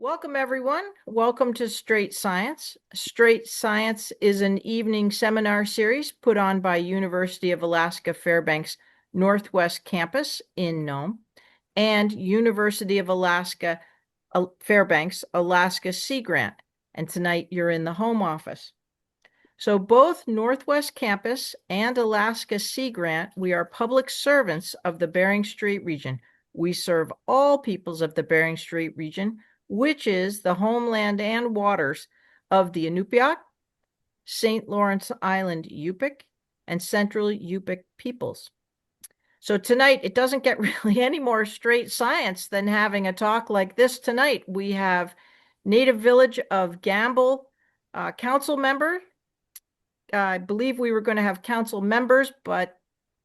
Welcome, everyone. Welcome to Strait Science. Strait Science is an evening seminar series put on by University of Alaska Fairbanks Northwest Campus in Nome and University of Alaska Fairbanks Alaska Sea Grant. And tonight you're in the home office. So both Northwest Campus and Alaska Sea Grant, we are public servants of the Bering Strait region. We serve all peoples of the Bering Strait region, which is the homeland and waters of the Inupiaq, St. Lawrence Island Yupik, and Central Yupik peoples. So tonight, it doesn't get really any more straight science than having a talk like this tonight. We have Native Village of Gambell council member. I believe we were going to have council members, but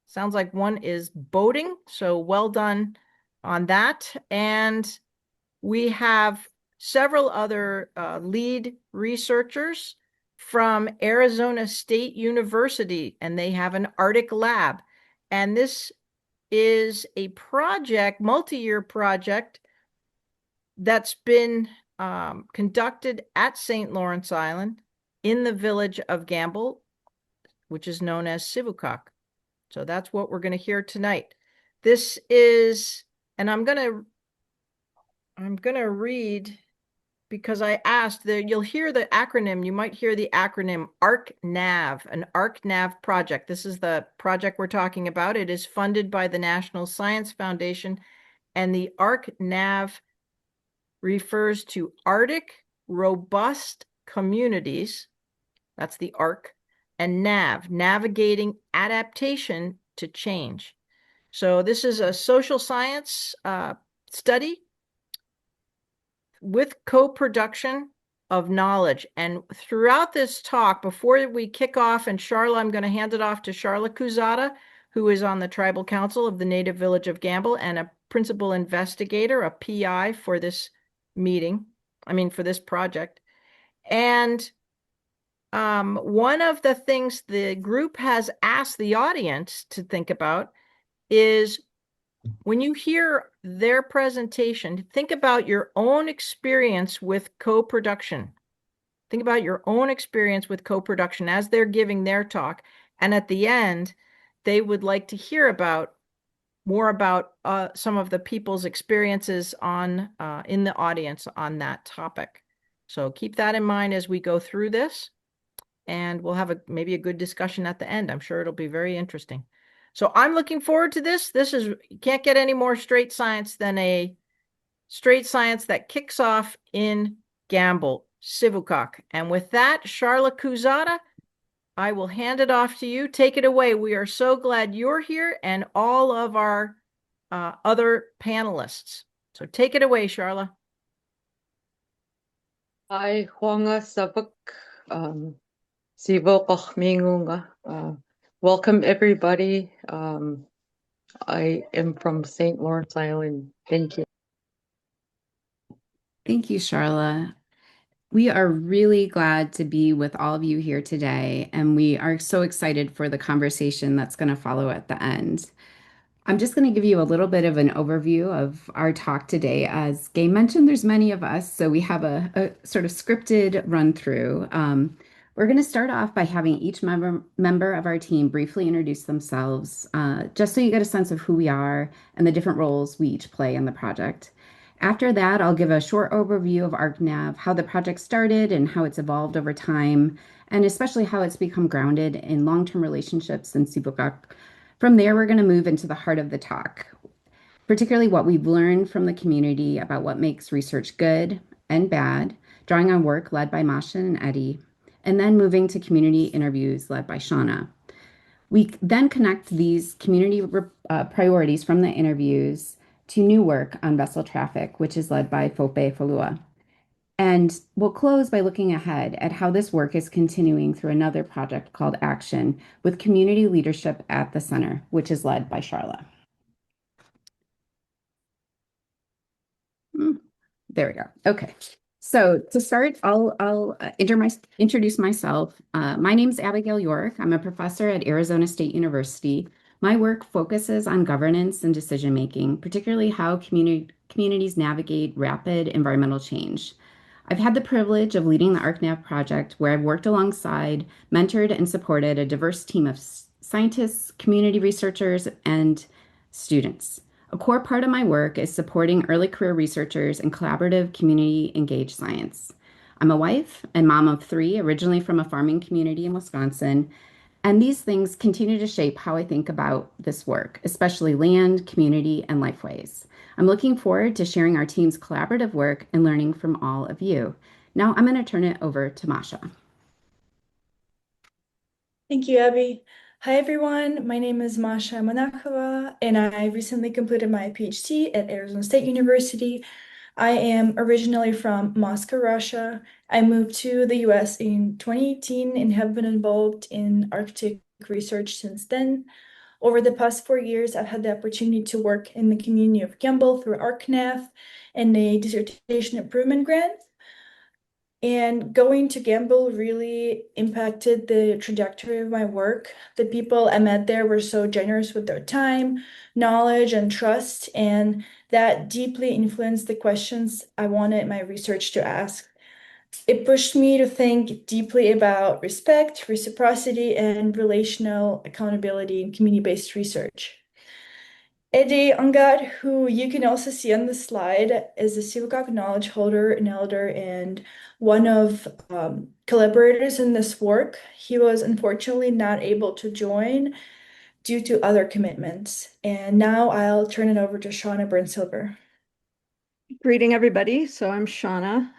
sounds like one is boating. So well done on that. And we have several other lead researchers from Arizona State University, and they have an Arctic lab. And this is a project, multi-year project, that's been conducted at St. Lawrence Island in the village of Gambell, which is known as Sivuqaq. So that's what we're going to hear tonight. This is, and I'm going to read, because I asked, you'll hear the acronym, you might hear the acronym ARC-NAV, an ARC-NAV project. This is the project we're talking about. It is funded by the National Science Foundation, and the ARC-NAV refers to Arctic Robust Communities, that's the ARC, and NAV, Navigating Adaptation to Change. So this is a social science study with co-production of knowledge. And throughout this talk, before we kick off, and Charla, I'm going to hand it off to Charla Koozaata, who is on the Tribal Council of the Native Village of Gambell and a principal investigator, a PI for this for this project. And one of the things the group has asked the audience to think about is, when you hear their presentation, think about your own experience with co-production. Think about your own experience with co-production as they're giving their talk. And at the end, they would like to hear more about some of the people's experiences in the audience on that topic. So keep that in mind as we go through this. And we'll have maybe a good discussion at the end. I'm sure it'll be very interesting. So I'm looking forward to this. You can't get any more straight science than a straight science that kicks off in Gambell, Sivuqaq. And with that, Charla Koozaata, I will hand it off to you. Take it away. We are so glad you're here and all of our other panelists. So take it away, Charla. Hi, Huanga Sabak. Sivuqaq Mingunga. Welcome, everybody. I am from St. Lawrence Island. Thank you. Thank you, Charla. We are really glad to be with all of you here today, and we are so excited for the conversation that's going to follow at the end. I'm just going to give you a little bit of an overview of our talk today. As Gay mentioned, there's many of us, so we have a sort of scripted run through. We're going to start off by having each member of our team briefly introduce themselves, just so you get a sense of who we are and the different roles we each play in the project. After that, I'll give a short overview of ARC-NAV, how the project started and how it's evolved over time, and especially how it's become grounded in long-term relationships in Sivuqaq. From there, we're going to move into the heart of the talk, particularly what we've learned from the community about what makes research good and bad, drawing on work led by Masha and Eddie, and then moving to community interviews led by Shauna. We then connect these community priorities from the interviews to new work on vessel traffic, which is led by Fopefoluwa. And we'll close by looking ahead at how this work is continuing through another project called Action, with community leadership at the center, which is led by Charla. There we go. Okay. So to start, I'll introduce myself. My name is Abigail York. I'm a professor at Arizona State University. My work focuses on governance and decision-making, particularly how communities navigate rapid environmental change. I've had the privilege of leading the ArcNav project, where I've worked alongside, mentored, and supported a diverse team of scientists, community researchers, and students. A core part of my work is supporting early career researchers in collaborative community engaged science. I'm a wife and mom of three, originally from a farming community in Wisconsin, and these things continue to shape how I think about this work, especially land, community, and lifeways. I'm looking forward to sharing our team's collaborative work and learning from all of you. Now I'm going to turn it over to Masha. Thank you, Abby. Hi, everyone. My name is Masha Monakhova, and I recently completed my PhD at Arizona State University. I am originally from Moscow, Russia. I moved to the US in 2018 and have been involved in Arctic research since then. Over the past 4 years, I've had the opportunity to work in the community of Gambell through ArcNav and a dissertation improvement grant. And going to Gambell really impacted the trajectory of my work. The people I met there were so generous with their time, knowledge, and trust, and that deeply influenced the questions I wanted my research to ask. It pushed me to think deeply about respect, reciprocity, and relational accountability in community-based research. Ungott, who you can also see on the slide, is a Sivuqaq knowledge holder, an elder, and one of collaborators in this work. He was unfortunately not able to join due to other commitments. And now I'll turn it over to Shauna BumSilver. Greeting everybody. So I'm Shauna.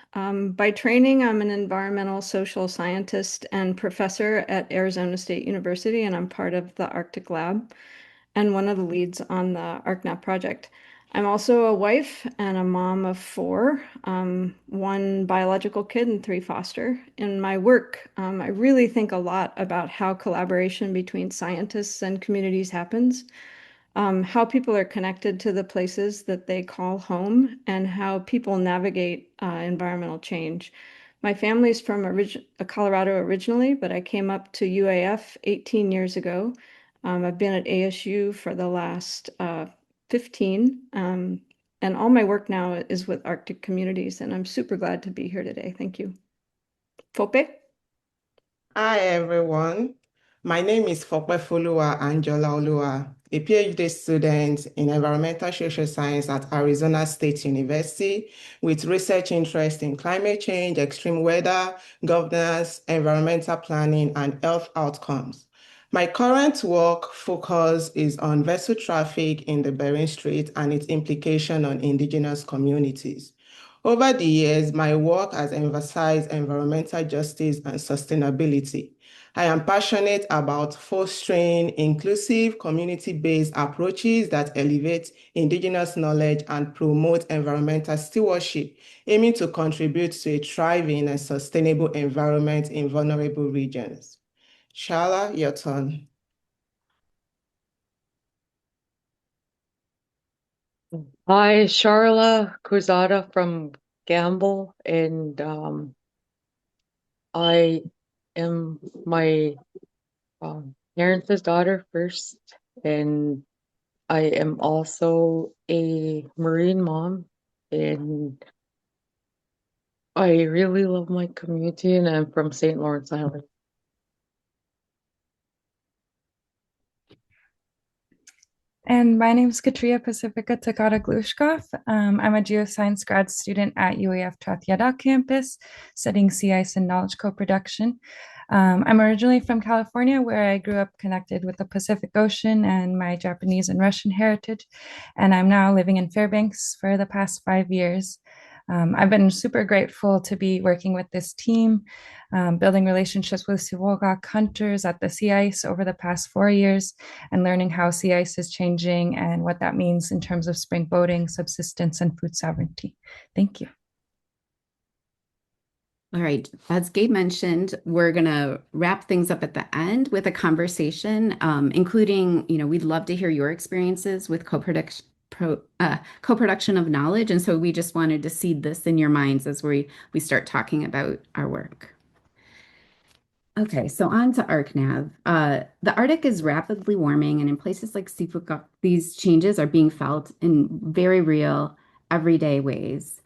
By training, I'm an environmental social scientist and professor at Arizona State University, and I'm part of the Arctic Lab and one of the leads on the ArcNav project. I'm also a wife and a mom of four, one biological kid and three foster. In my work, I really think a lot about how collaboration between scientists and communities happens, how people are connected to the places that they call home, and how people navigate environmental change. My family's from Colorado originally, but I came up to UAF 18 years ago. I've been at ASU for the last 15, and all my work now is with Arctic communities, and I'm super glad to be here today. Thank you. Fope? Hi everyone. My name is Fopefoluwa Anjolaoluwa, a PhD student in environmental social science at Arizona State University with research interest in climate change, extreme weather, governance, environmental planning, and health outcomes. My current work focus is on vessel traffic in the Bering Strait and its implication on indigenous communities. Over the years, my work has emphasized environmental justice and sustainability. I am passionate about fostering inclusive, community-based approaches that elevate indigenous knowledge and promote environmental stewardship, aiming to contribute to a thriving and sustainable environment in vulnerable regions. Charla, your turn. Hi, Charla, Koozaata from Gambell, and I am my parents' daughter first, and I am also a Marine mom, and I really love my community, and I'm from St. Lawrence Island. And my name is Katria Pacifica Takata Glushkov. I'm a geoscience grad student at UAF Tratyada campus, studying sea ice and knowledge co-production. I'm originally from California, where I grew up connected with the Pacific Ocean and my Japanese and Russian heritage. And I'm now living in Fairbanks for the past 5 years. I've been super grateful to be working with this team, building relationships with Sivuqaq hunters at the sea ice over the past 4 years, and learning how sea ice is changing and what that means in terms of spring boating, subsistence, and food sovereignty. Thank you. All right, as Gabe mentioned, we're going to wrap things up at the end with a conversation, including, we'd love to hear your experiences with co-production of knowledge. And so we just wanted to seed this in your minds as we start talking about our work. Okay, so on to ArcNav. The Arctic is rapidly warming, and in places like Sivuqaq, these changes are being felt in very real everyday ways.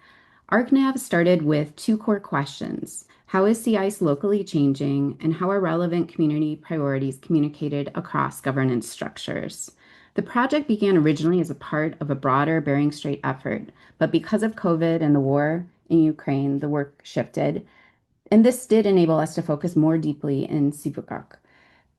ArcNav started with two core questions. How is sea ice locally changing, and how are relevant community priorities communicated across governance structures? The project began originally as a part of a broader Bering Strait effort, but because of COVID and the war in Ukraine, the work shifted, and this did enable us to focus more deeply in Sivuqaq.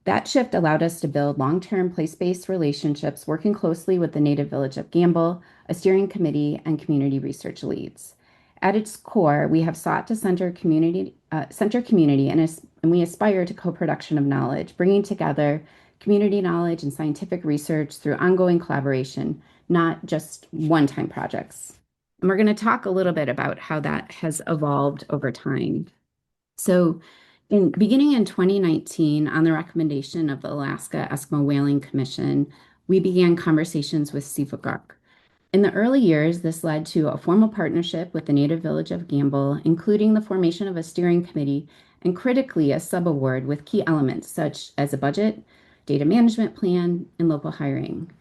That shift allowed us to build long-term place-based relationships, working closely with the native village of Gambell, a steering committee, and community research leads. At its core, we have sought to center community, and we aspire to co-production of knowledge, bringing together community knowledge and scientific research through ongoing collaboration, not just one-time projects. And we're going to talk a little bit about how that has evolved over time. So, beginning in 2019, on the recommendation of the Alaska Eskimo Whaling Commission, we began conversations with Sivuqaq. In the early years, this led to a formal partnership with the native village of Gambell, including the formation of a steering committee and critically a subaward with key elements such as a budget, data management plan, and local hiring.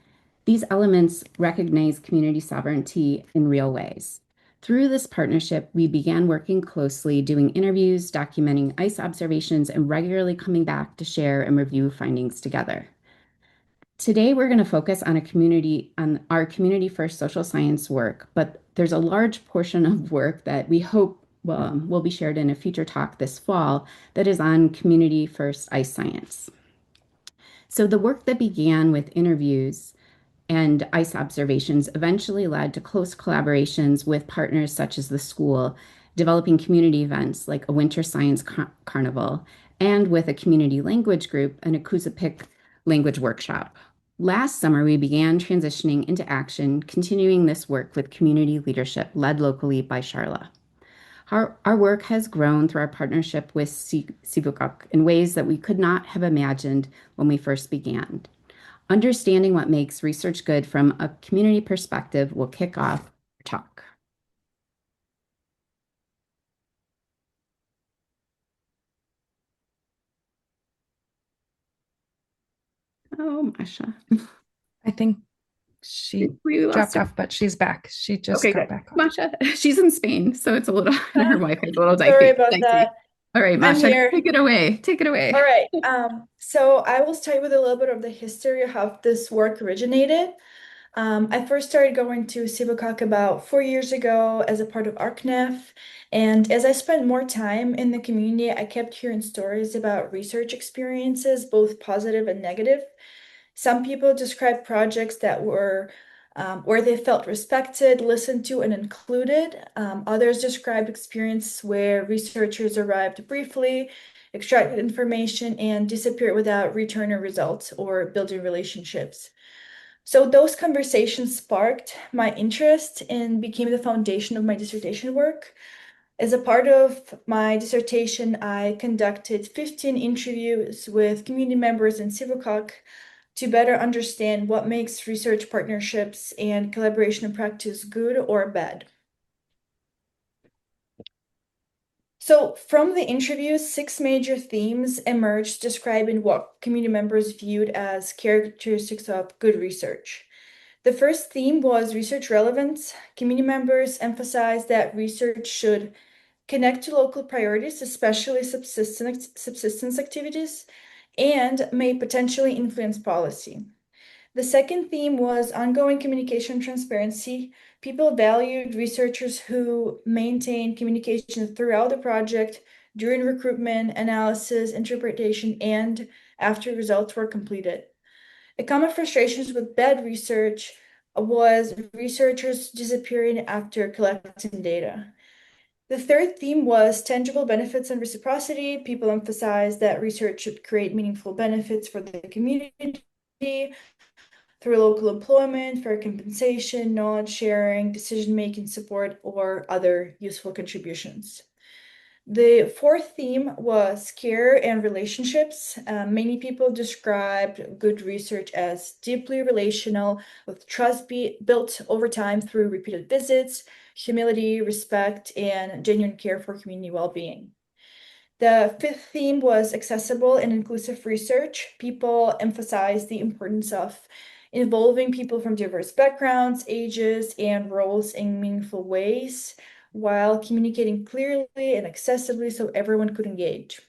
These elements recognize community sovereignty in real ways. Through this partnership, we began working closely, doing interviews, documenting ice observations, and regularly coming back to share and review findings together. Today, we're going to focus on our community first social science work, but there's a large portion of work that we hope will be shared in a future talk this fall that is on community first ice science. So the work that began with interviews and ice observations eventually led to close collaborations with partners such as the school, developing community events like a winter science carnival, and with a community language group and a Koozaata language workshop. Last summer, we began transitioning into action, continuing this work with community leadership led locally by Charla. Our work has grown through our partnership with Sivuqaq in ways that we could not have imagined when we first began. Understanding what makes research good from a community perspective will kick off our talk. Oh, Masha. I think she We lost dropped her. off, but she's back. She just Okay, got good. back on. Masha, she's in Spain, so it's a little, her Wi-Fi is a little Sorry dicey. about that. All right, I'm Masha, here. take it away. Take it away. All right. So I will start with a little bit of the history of how this work originated. I first started going to Sivuqaq about 4 years ago as a part of ArcNav. And as I spent more time in the community, I kept hearing stories about research experiences, both positive and negative. Some people described projects that were where they felt respected, listened to, and included. Others described experiences where researchers arrived briefly, extracted information, and disappeared without return or results or building relationships. So those conversations sparked my interest and became the foundation of my dissertation work. As a part of my dissertation, I conducted 15 interviews with community members in Sivuqaq to better understand what makes research partnerships and collaboration in practice good or bad. So from the interviews, 6 major themes emerged describing what community members viewed as characteristics of good research. The first theme was research relevance. Community members emphasized that research should connect to local priorities, especially subsistence activities, and may potentially influence policy. The second theme was ongoing communication transparency. People valued researchers who maintained communication throughout the project, during recruitment, analysis, interpretation, and after results were completed. A common frustration with bad research was researchers disappearing after collecting data. The third theme was tangible benefits and reciprocity. People emphasized that research should create meaningful benefits for the community through local employment, fair compensation, knowledge sharing, decision-making support, or other useful contributions. The fourth theme was care and relationships. Many people described good research as deeply relational, with trust built over time through repeated visits, humility, respect, and genuine care for community well-being. The fifth theme was accessible and inclusive research. People emphasized the importance of involving people from diverse backgrounds, ages, and roles in meaningful ways, while communicating clearly and accessibly so everyone could engage.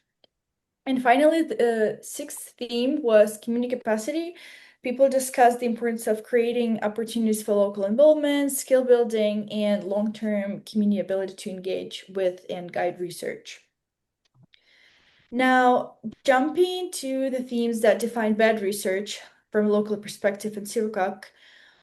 And finally, the sixth theme was community capacity. People discussed the importance of creating opportunities for local involvement, skill building, and long-term community ability to engage with and guide research. Now, jumping to the themes that define bad research from a local perspective in Sivuqaq,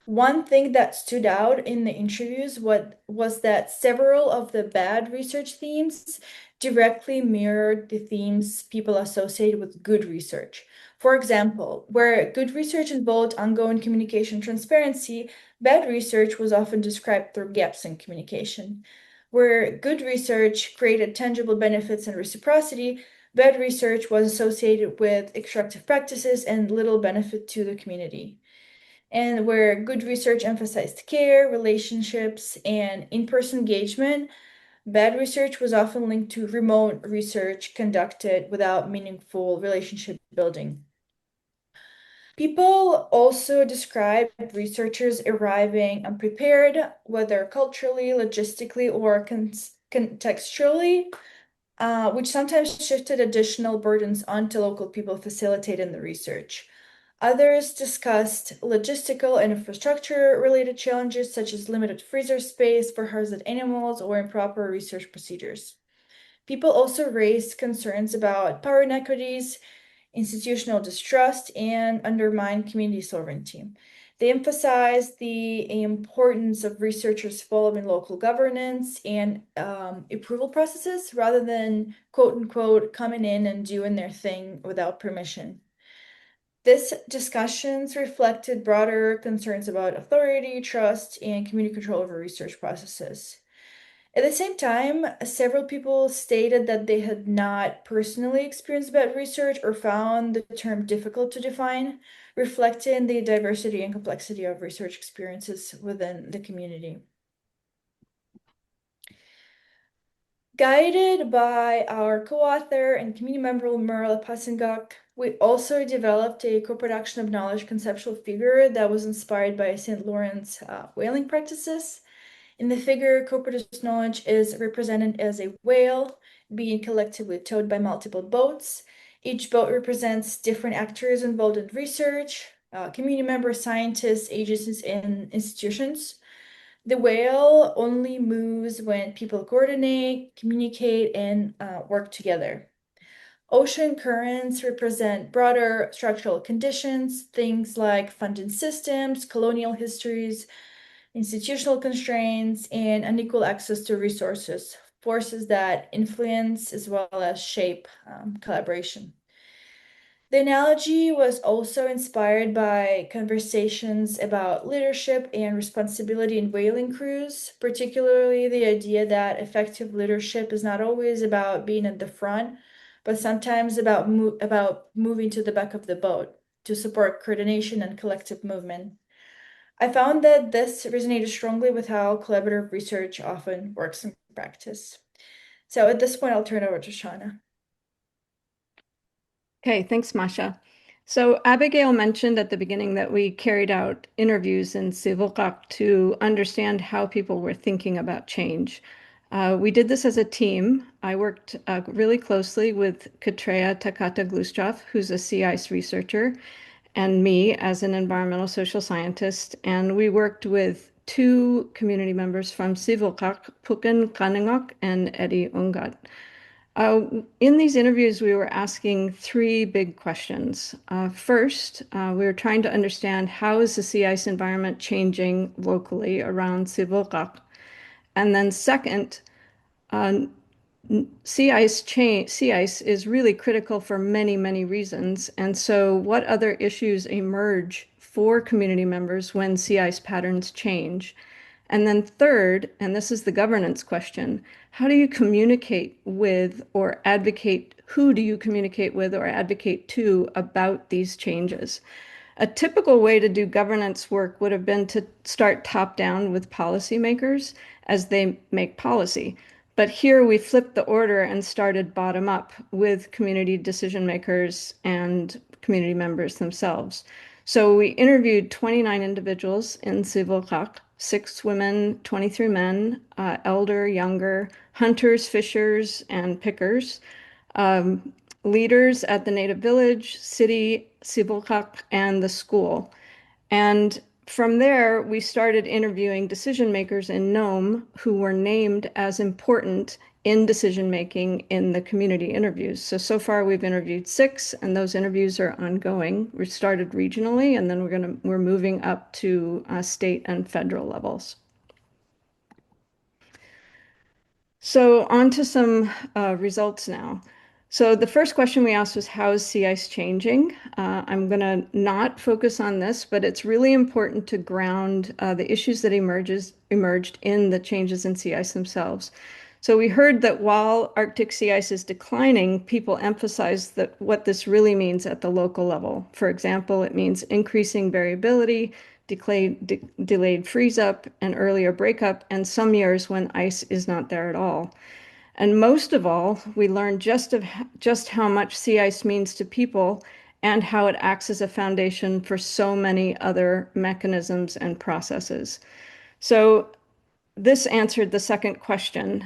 one thing that stood out in the interviews was that several of the bad research themes directly mirrored the themes people associate with good research. For example, where good research involved ongoing communication transparency, bad research was often described through gaps in communication. Where good research created tangible benefits and reciprocity, bad research was associated with extractive practices and little benefit to the community. And where good research emphasized care, relationships, and in-person engagement, bad research was often linked to remote research conducted without meaningful relationship building. People also describe researchers arriving unprepared, whether culturally, logistically, or contextually, which sometimes shifted additional burdens onto local people facilitating the research. Others discussed logistical and infrastructure-related challenges, such as limited freezer space for hazard animals or improper research procedures. People also raised concerns about power inequities, institutional distrust, and undermined community sovereignty. They emphasized the importance of researchers following local governance and approval processes rather than quote unquote coming in and doing their thing without permission. These discussions reflected broader concerns about authority, trust, and community control over research processes. At the same time, several people stated that they had not personally experienced bad research or found the term difficult to define, reflecting the diversity and complexity of research experiences within the community. Guided by our co-author and community member Merla Pasengak, we also developed a co-production of knowledge conceptual figure that was inspired by St. Lawrence whaling practices. In the figure, co-produced knowledge is represented as a whale being collectively towed by multiple boats. Each boat represents different actors involved in research, community members, scientists, agencies, and institutions. The whale only moves when people coordinate, communicate, and work together. Ocean currents represent broader structural conditions, things like funding systems, colonial histories, institutional constraints, and unequal access to resources, forces that influence as well as shape collaboration. The analogy was also inspired by conversations about leadership and responsibility in whaling crews, particularly the idea that effective leadership is not always about being at the front, but sometimes about moving to the back of the boat to support coordination and collective movement. I found that this resonated strongly with how collaborative research often works in practice. So at this point, I'll turn it over to Shauna. Okay, thanks, Masha. So Abigail mentioned at the beginning that we carried out interviews in Sivuqaq to understand how people were thinking about change. We did this as a team. I worked really closely with Katreya Takata-Glushkov, who's a sea ice researcher, and me as an environmental social scientist. And we worked with two community members from Sivuqaq, Pukin Kaningok and Eddie Ungott. In these interviews, we were asking three big questions. First, we were trying to understand how is the sea ice environment changing locally around Sivuqaq? And then second, sea ice is really critical for many, many reasons. And so what other issues emerge for community members when sea ice patterns change? And then third, and this is the governance question, how do you communicate with or advocate, who do you communicate with or advocate to about these changes? A typical way to do governance work would have been to start top down with policymakers as they make policy. But here we flipped the order and started bottom up with community decision makers and community members themselves. So we interviewed 29 individuals in Sivuqaq, 6 women, 23 men, elder, younger, hunters, fishers, and pickers, leaders at the native village, city, Sivuqaq, and the school. And from there, we started interviewing decision makers in Nome who were named as important in decision making in the community interviews. So far we've interviewed 6, and those interviews are ongoing. We started regionally, and then we're moving up to state and federal levels. So on to some results now. So the first question we asked was, how is sea ice changing? I'm going to not focus on this, but it's really important to ground the issues that emerged in the changes in sea ice themselves. So we heard that while Arctic sea ice is declining, people emphasize that what this really means at the local level. For example, it means increasing variability, delayed freeze up, and earlier breakup, and some years when ice is not there at all. And most of all, we learned just how much sea ice means to people and how it acts as a foundation for so many other mechanisms and processes. So this answered the second question.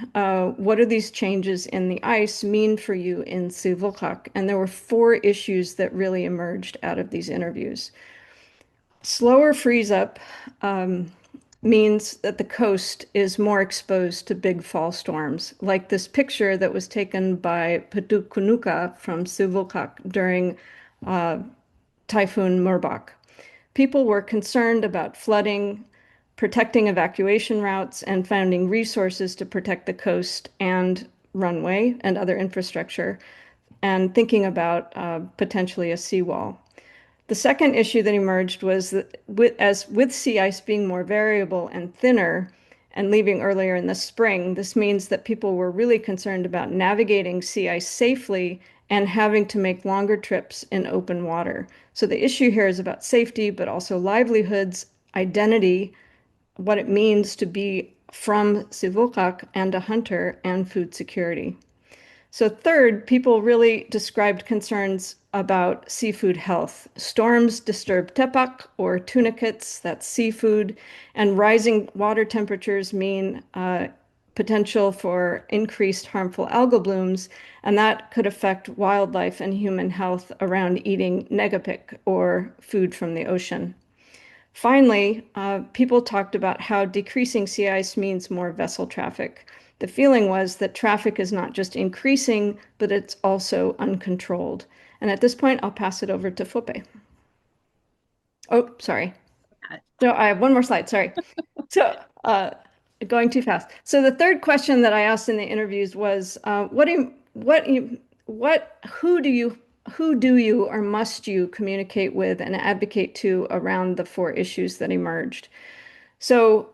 What do these changes in the ice mean for you in Sivuqaq? And there were 4 issues that really emerged out of these interviews. Slower freeze up means that the coast is more exposed to big fall storms, like this picture that was taken by Padukunuka from Sivuqaq during Typhoon Merbok. People were concerned about flooding, protecting evacuation routes, and finding resources to protect the coast and runway and other infrastructure, and thinking about potentially a seawall. The second issue that emerged was that with sea ice being more variable and thinner and leaving earlier in the spring, this means that people were really concerned about navigating sea ice safely and having to make longer trips in open water. So the issue here is about safety, but also livelihoods, identity, what it means to be from Sivuqaq and a hunter, and food security. So third, people really described concerns about seafood health. Storms disturb tepak or tunicates, that's seafood, and rising water temperatures mean potential for increased harmful algal blooms, and that could affect wildlife and human health around eating negapik or food from the ocean. Finally, people talked about how decreasing sea ice means more vessel traffic. The feeling was that traffic is not just increasing, but it's also uncontrolled. And at this point, I'll pass it over to Fope. Oh, sorry. No, I have one more slide, sorry. So, going too fast. So the third question that I asked in the interviews was, who do you or must you communicate with and advocate to around the 4 issues that emerged? So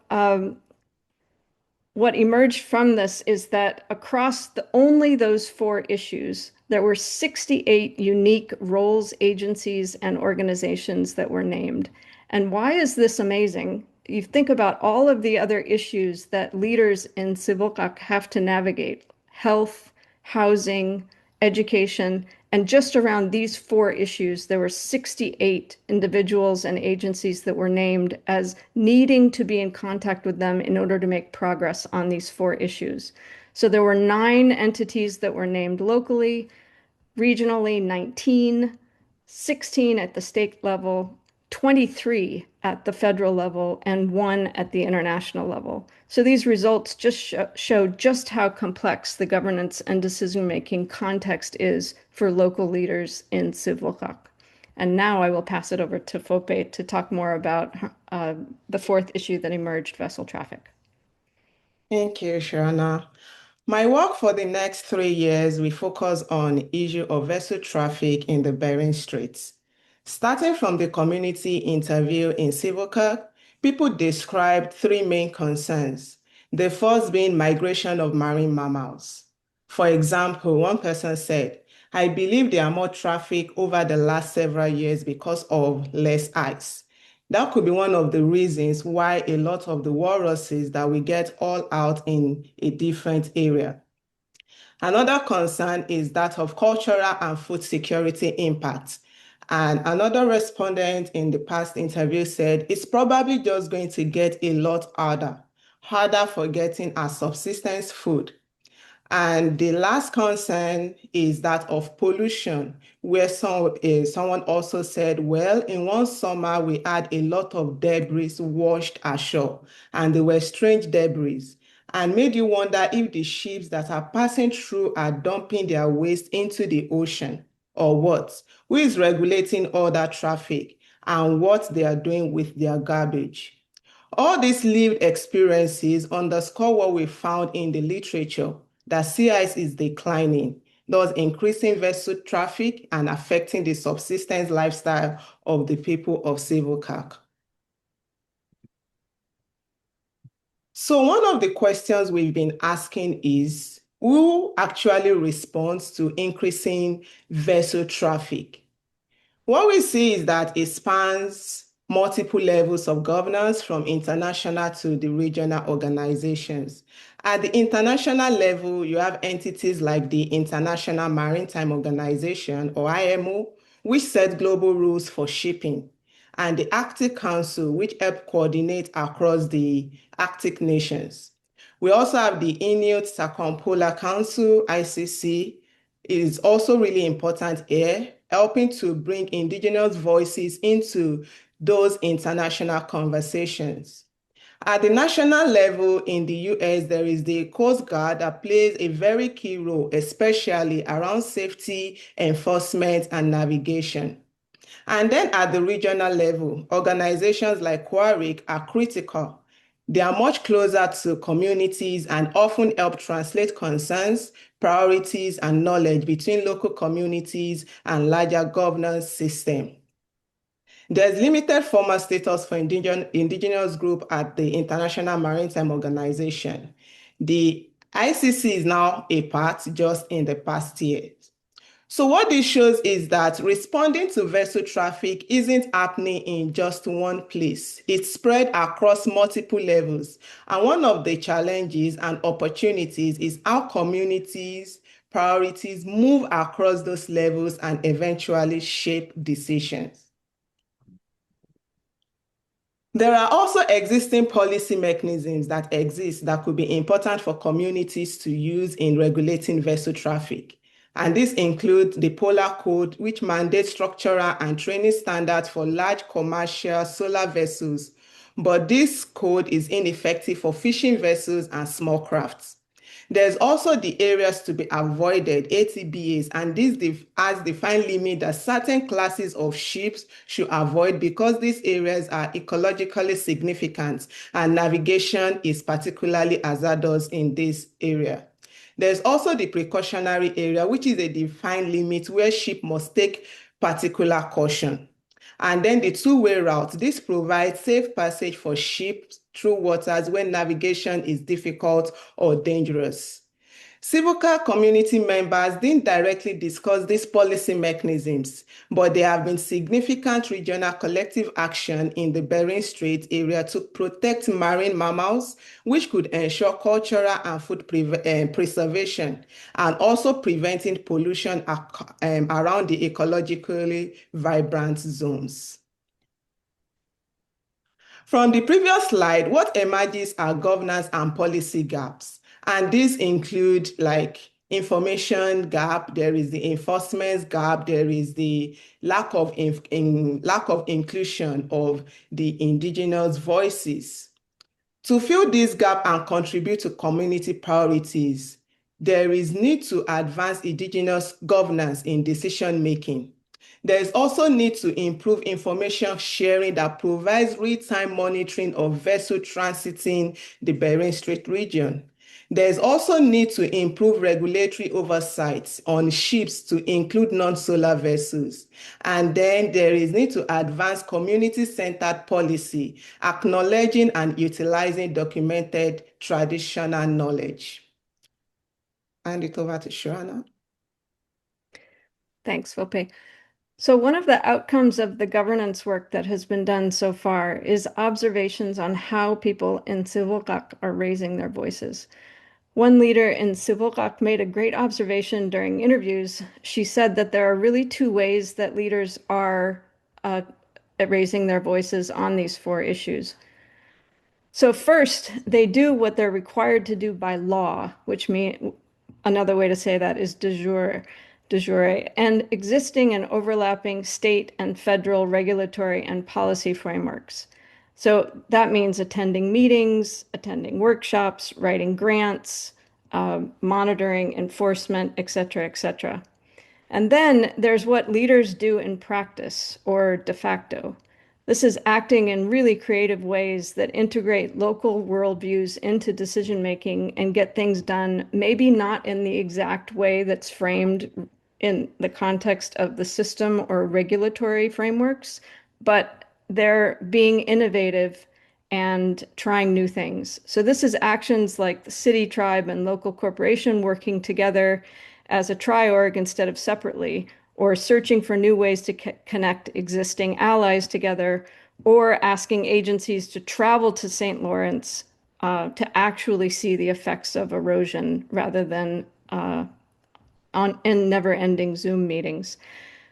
what emerged from this is that across only those 4 issues, there were 68 unique roles, agencies, and organizations that were named. And why is this amazing? You think about all of the other issues that leaders in Sivuqaq have to navigate: health, housing, education, and just around these 4 issues, there were 68 individuals and agencies that were named as needing to be in contact with them in order to make progress on these 4 issues. So there were 9 entities that were named locally, regionally 19, 16 at the state level, 23 at the federal level, and 1 at the international level. So these results just show just how complex the governance and decision-making context is for local leaders in Sivuqaq. And now I will pass it over to Fope to talk more about the 4th issue that emerged, vessel traffic. Thank you, Shauna. My work for the next 3 years will focus on issue of vessel traffic in the Bering Straits. Starting from the community interview in Sivuqaq, people described 3 main concerns. The first being migration of marine mammals. For example, one person said, "I believe there are more traffic over the last several years because of less ice." That could be one of the reasons why a lot of the walruses that we get all out in a different area. Another concern is that of cultural and food security impact. And another respondent in the past interview said it's probably just going to get a lot harder for getting our subsistence food. And the last concern is that of pollution, where someone also said, well, in one summer, we had a lot of debris washed ashore, and they were strange debris, and made you wonder if the ships that are passing through are dumping their waste into the ocean, or what? Who is regulating all that traffic, and what they are doing with their garbage? All these lived experiences underscore what we found in the literature, that sea ice is declining, thus increasing vessel traffic and affecting the subsistence lifestyle of the people of Sivuqaq. So one of the questions we've been asking is, who actually responds to increasing vessel traffic? What we see is that it spans multiple levels of governance, from international to the regional organizations. At the international level, you have entities like the International Maritime Organization, or IMO, which set global rules for shipping, and the Arctic Council, which help coordinate across the Arctic nations. We also have the Inuit Circumpolar Council, ICC. It is also really important here, helping to bring indigenous voices into those international conversations. At the national level in the US, there is the Coast Guard that plays a very key role, especially around safety, enforcement, and navigation. And then at the regional level, organizations like Quarric are critical. They are much closer to communities and often help translate concerns, priorities, and knowledge between local communities and larger governance system. There's limited formal status for indigenous group at the International Maritime Organization. The ICC is now a part just in the past years. So what this shows is that responding to vessel traffic isn't happening in just one place. It's spread across multiple levels. And one of the challenges and opportunities is how communities' priorities move across those levels and eventually shape decisions. There are also existing policy mechanisms that exist that could be important for communities to use in regulating vessel traffic. And this includes the Polar Code, which mandates structural and training standards for large commercial solar vessels. But this code is ineffective for fishing vessels and small crafts. There's also the areas to be avoided, ATBAs, and this has defined limit that certain classes of ships should avoid because these areas are ecologically significant and navigation is particularly hazardous in this area. There's also the precautionary area, which is a defined limit where ship must take particular caution. And then the two-way route, this provides safe passage for ships through waters when navigation is difficult or dangerous. Sivuqaq community members didn't directly discuss these policy mechanisms, but there have been significant regional collective action in the Bering Strait area to protect marine mammals, which could ensure cultural and food preservation, and also preventing pollution around the ecologically vibrant zones. From the previous slide, what emerges are governance and policy gaps. And these include like information gap, there is the enforcement gap, there is the lack of inclusion of the indigenous voices. To fill this gap and contribute to community priorities, there is need to advance indigenous governance in decision-making. There is also need to improve information sharing that provides real-time monitoring of vessel transiting the Bering Strait region. There's also need to improve regulatory oversight on ships to include non-solar vessels. And then there is need to advance community-centered policy, acknowledging and utilizing documented traditional knowledge. Hand it over to Shauna. Thanks, Fope. So one of the outcomes of the governance work that has been done so far is observations on how people in Sivuqaq are raising their voices. One leader in Sivuqaq made a great observation during interviews. She said that there are really two ways that leaders are raising their voices on these four issues. So first, they do what they're required to do by law, which means another way to say that is de jure, and existing and overlapping state and federal regulatory and policy frameworks. So that means attending meetings, attending workshops, writing grants, monitoring, enforcement, et cetera, et cetera. And then there's what leaders do in practice or de facto. This is acting in really creative ways that integrate local worldviews into decision making and get things done, maybe not in the exact way that's framed in the context of the system or regulatory frameworks, but they're being innovative and trying new things. So this is actions like the city, tribe, and local corporation working together as a tri-org instead of separately, or searching for new ways to connect existing allies together, or asking agencies to travel to St. Lawrence to actually see the effects of erosion rather than in never-ending Zoom meetings.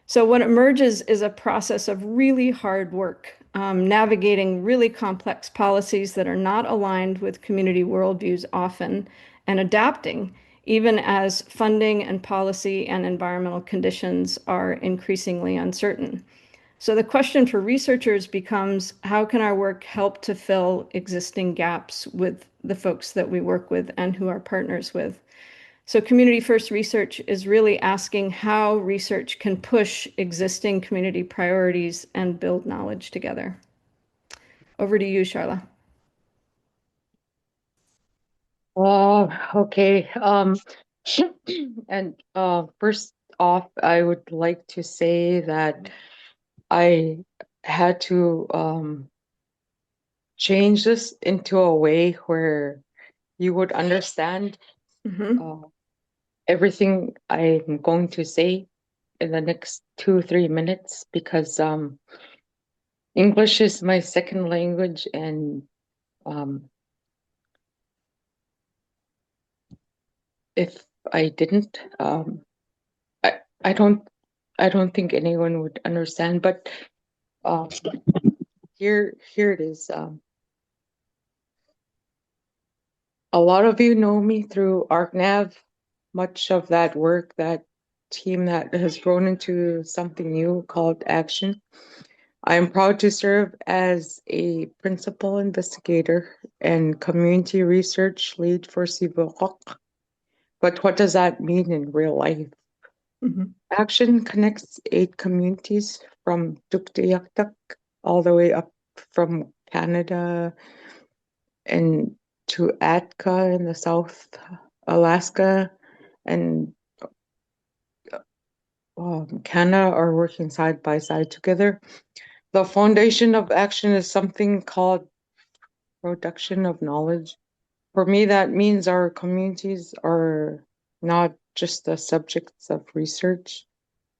So what emerges is a process of really hard work, navigating really complex policies that are not aligned with community worldviews often, and adapting even as funding and policy and environmental conditions are increasingly uncertain. So the question for researchers becomes, how can our work help to fill existing gaps with the folks that we work with and who are partners with? So community first research is really asking how research can push existing community priorities and build knowledge together. Over to you, Charla. Okay. And first off, I would like to say that I had to change this into a way where you would understand everything I'm going to say in the next 2-3 minutes, because English is my second language, and if I didn't, I don't think anyone would understand. But here it is. A lot of you know me through ArcNav. Much of that work, that team that has grown into something new called Action. I am proud to serve as a principal investigator and community research lead for Sivuqaq. But what does that mean in real life? Action connects 8 communities from Tuktoyaktuk all the way up from Canada and to Atka in the South, Alaska, and Canada are working side by side together. The foundation of action is something called production of knowledge. For me, that means our communities are not just the subjects of research.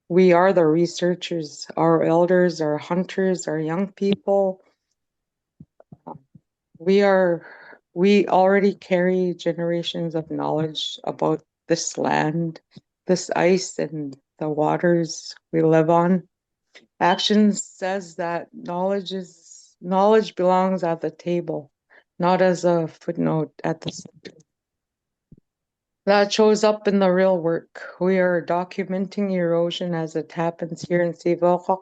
We are the researchers, our elders, our hunters, our young people. We already carry generations of knowledge about this land, this ice, and the waters we live on. Action says that knowledge belongs at the table, not as a footnote at the center. That shows up in the real work. We are documenting erosion as it happens here in Sivuqaq,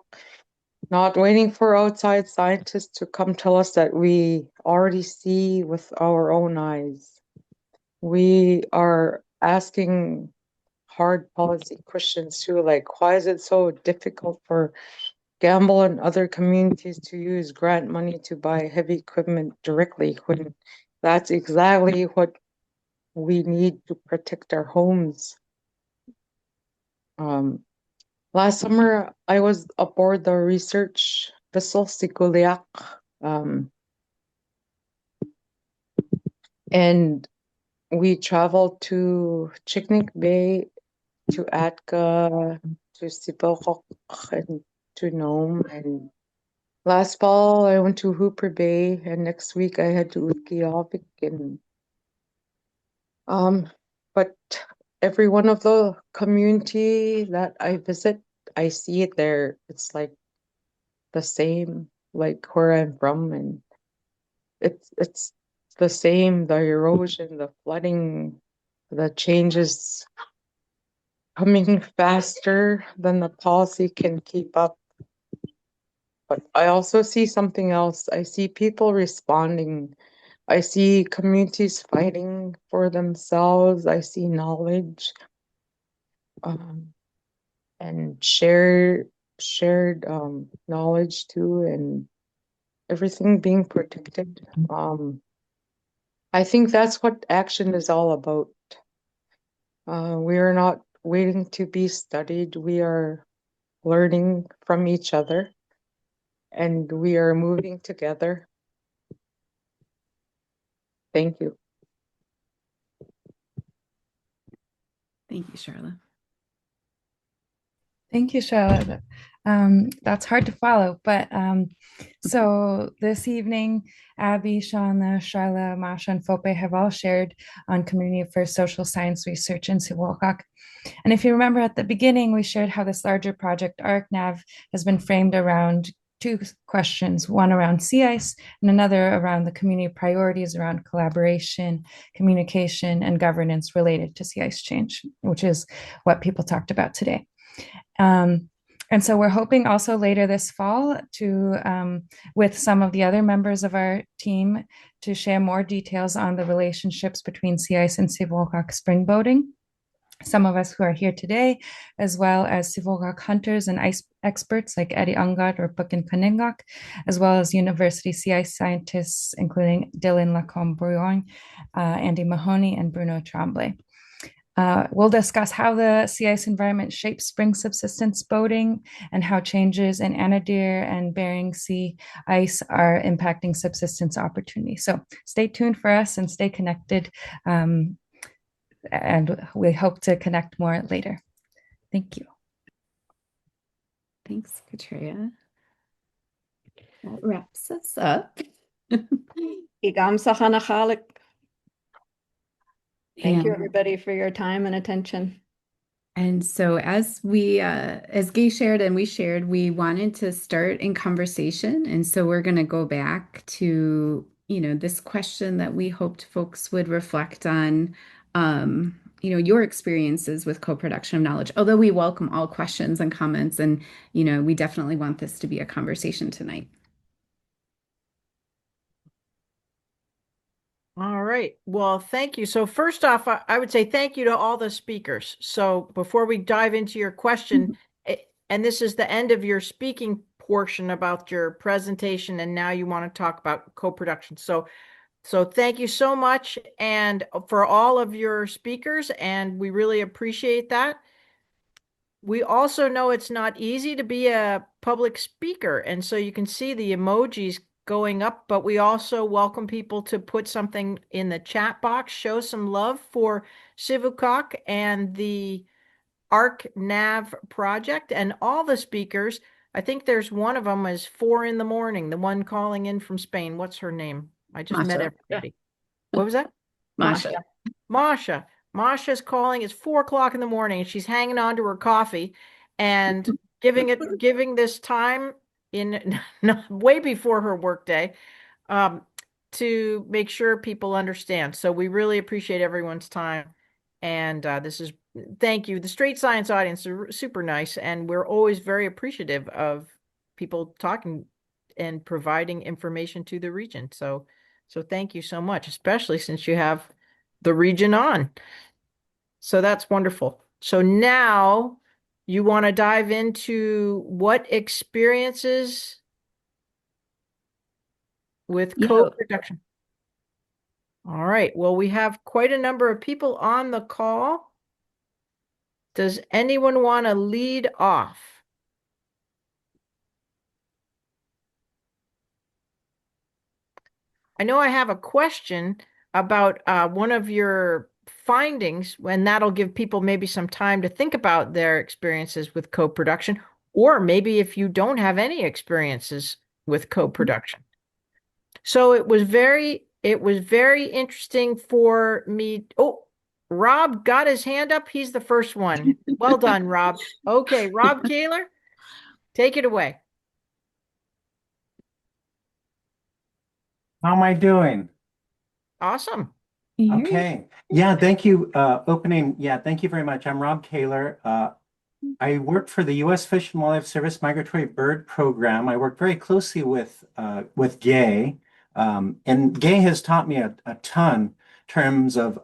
not waiting for outside scientists to come tell us that we already see with our own eyes. We are asking hard policy questions too, like why is it so difficult for Gambell and other communities to use grant money to buy heavy equipment directly when that's exactly what we need to protect our homes. Last summer, I was aboard the research vessel Sivuqaq, and we traveled to Chiknik Bay, to Atka, to Sivuqaq, and to Nome. And last fall, I went to Hooper Bay, and next week I head to Ungott. And But every one of the community that I visit, I see it there. It's like the same, like where I'm from, and it's the same, the erosion, the flooding, the changes coming faster than the policy can keep up. But I also see something else. I see people responding. I see communities fighting for themselves. I see knowledge, um, and shared knowledge too, and everything being protected. I think that's what action is all about. We are not waiting to be studied. We are learning from each other, and we are moving together. Thank you. Thank you, Charla. Thank you, Charlotte. That's hard to follow, but so this evening, Abby, Shauna, Charla, Masha, and Fope have all shared on Community for Social Science Research in Sivuqaq. And if you remember at the beginning, we shared how this larger project, ArcNav, has been framed around two questions, one around sea ice and another around the community priorities around collaboration, communication, and governance related to sea ice change, which is what people talked about today. And so we're hoping also later this fall to, with some of the other members of our team, to share more details on the relationships between sea ice and Sivuqaq spring boating. Some of us who are here today, as well as Sivuqaq hunters and ice experts like Eddie Ungott or Bukin Kaningok, as well as university sea ice scientists, including Dylan Lacombe-Brouillon, Andy Mahoney, and Bruno Tremblay. We'll discuss how the sea ice environment shapes spring subsistence boating and how changes in Anadyr and Bering Sea ice are impacting subsistence opportunities. So stay tuned for us and stay connected. And we hope to connect more later. Thank you. Thanks, Katria. That wraps us up. Igam Sahanachalik. Thank you, And- everybody, for your time and attention. And so as Gay shared and we shared, we wanted to start in conversation. And so we're going to go back to, this question that we hoped folks would reflect on, your experiences with co-production of knowledge, although we welcome all questions and comments, and, we definitely want this to be a conversation tonight. All right. Well, thank you. So first off, I would say thank you to all the speakers. So before we dive into your question, and this is the end of your speaking portion about your presentation, and now you want to talk about co-production. So thank you so much, and for all of your speakers, and we really appreciate that. We also know it's not easy to be a public speaker, and so you can see the emojis going up, but we also welcome people to put something in the chat box, show some love for Sivuqaq and the ArcNav project and all the speakers. I think there's one of them is 4 in the morning, the one calling in from Spain. What's her name? I just met everybody. What was that? Masha. Masha's calling. It's 4 o'clock in the morning, and she's hanging on to her coffee and giving this time in way before her workday to make sure people understand. So we really appreciate everyone's time. And thank you. The Strait Science audience are super nice, and we're always very appreciative of people talking and providing information to the region. So thank you so much, especially since you have the region on. So that's wonderful. So now you want to dive into what experiences with co-production. All right. Well, we have quite a number of people on the call. Does anyone want to lead off? I know I have a question about one of your findings, and that'll give people maybe some time to think about their experiences with co-production, or maybe if you don't have any experiences with co-production. So it was very interesting for me. Oh, Rob got his hand up. He's the first one. Well done, Rob. Okay, Rob Kaler, take it away. How am I doing? Awesome. Okay. Yeah, thank you. Thank you very much. I'm Rob Kaler. I work for the U.S. Fish and Wildlife Service Migratory Bird Program. I work very closely with Gay, and Gay has taught me a ton in terms of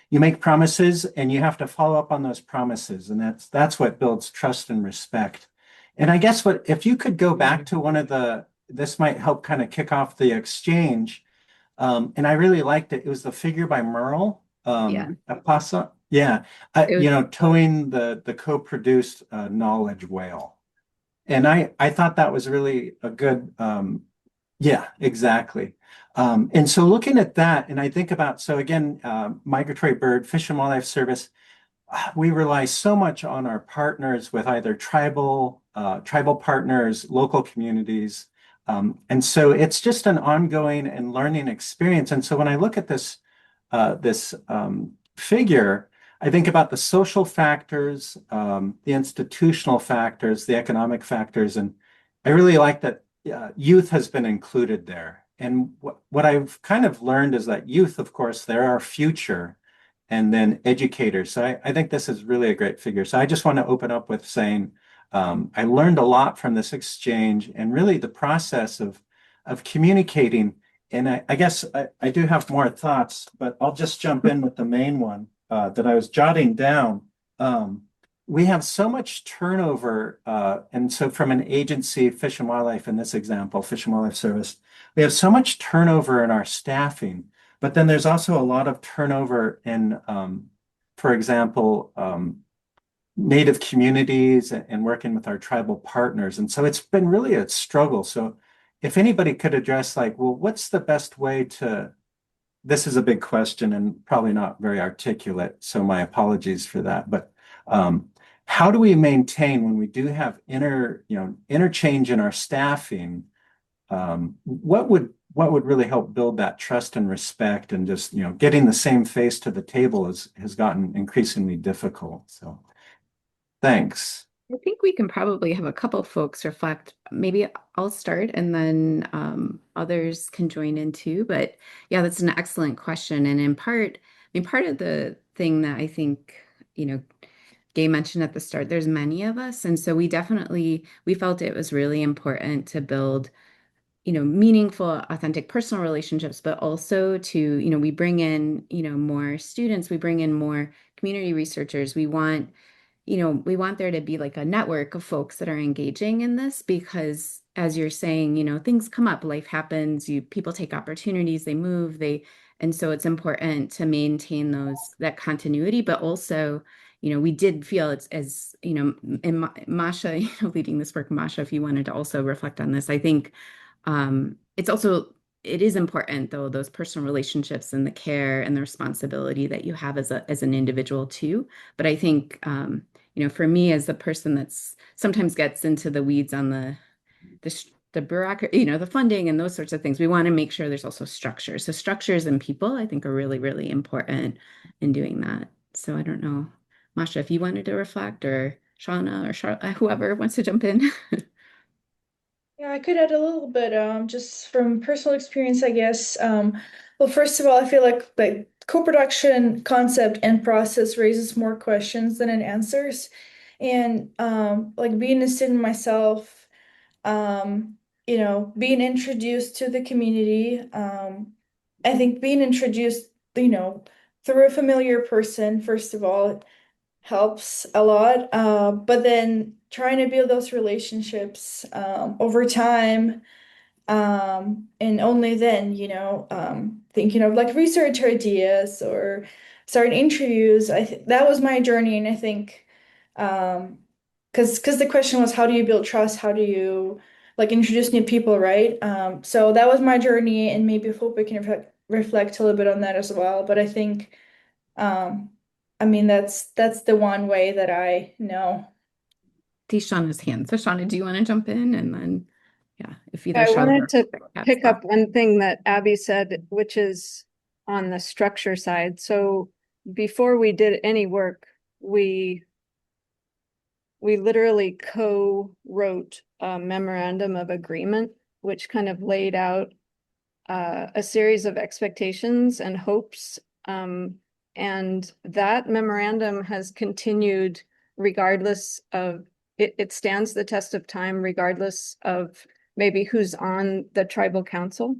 you make promises and you have to follow up on those promises, and that's what builds trust and respect. And I guess what if you could go back to this might help kind of kick off the exchange. And I really liked it. It was the figure by Merle, Yeah. Apasa. Yeah, towing the co-produced knowledge whale. And I thought that was really a good, yeah, exactly. And so looking at that, and I think about, so again, migratory bird, Fish and Wildlife Service, we rely so much on our partners with either tribal partners, local communities. And so it's just an ongoing and learning experience. And so when I look at this figure, I think about the social factors, the institutional factors, the economic factors, and I really like that youth has been included there. And what I've kind of learned is that youth, of course, they're our future, and then educators. So I think this is really a great figure. So I just want to open up with saying, I learned a lot from this exchange and really the process of communicating. And I guess I do have more thoughts, but I'll just jump in with the main one that I was jotting down. We have so much turnover. And so from an agency, Fish and Wildlife, in this example, Fish and Wildlife Service, we have so much turnover in our staffing, but then there's also a lot of turnover in, for example, Native communities and working with our tribal partners. And so it's been really a struggle. So if anybody could address like, well, what's the best way to, this is a big question and probably not very articulate, so my apologies for that. But how do we maintain when we do have interchange in our staffing? What would really help build that trust and respect, and just getting the same face to the table has gotten increasingly difficult. So thanks. I think we can probably have a couple folks reflect. Maybe I'll start and then others can join in too. But yeah, that's an excellent question. And in part, part of the thing that I think, Gay mentioned at the start, there's many of us. And so we felt it was really important to build, meaningful, authentic personal relationships, but also to, we bring in, more students, we bring in more community researchers. We want there to be like a network of folks that are engaging in this because, as you're saying, things come up, life happens, people take opportunities, they move, and so it's important to maintain that continuity, but also, we did feel it's as, in Masha, leading this work, Masha, if you wanted to also reflect on this, I think it is important though, those personal relationships and the care and the responsibility that you have as an individual too. But I think, for me as the person that's sometimes gets into the weeds on the bureaucracy, the funding and those sorts of things, we want to make sure there's also structure. So structures and people, I think, are really, really important in doing that. So I don't know, Masha, if you wanted to reflect, or Shauna or Charla, whoever wants to jump in. Yeah, I could add a little bit, just from personal experience, I guess. Well, first of all, I feel like co-production concept and process raises more questions than it answers. And like being a student myself, being introduced to the community, I think being introduced, through a familiar person, first of all, helps a lot. But then trying to build those relationships over time, and only then, thinking of like research ideas or starting interviews. That was my journey, and I think because the question was, how do you build trust? How do you like introduce new people, right? So that was my journey, and maybe hope we can reflect a little bit on that as well. But I think that's the one way that I know. See Shauna's hand. So Shauna, do you want to jump in? And then, yeah, if either I Shauna wanted or to Rebecca pick up one thing that Abby said, which is on the structure side. So before we did any work, we literally co-wrote a memorandum of agreement, which kind of laid out a series of expectations and hopes. And that memorandum has continued regardless of, it stands the test of time, regardless of maybe who's on the tribal council.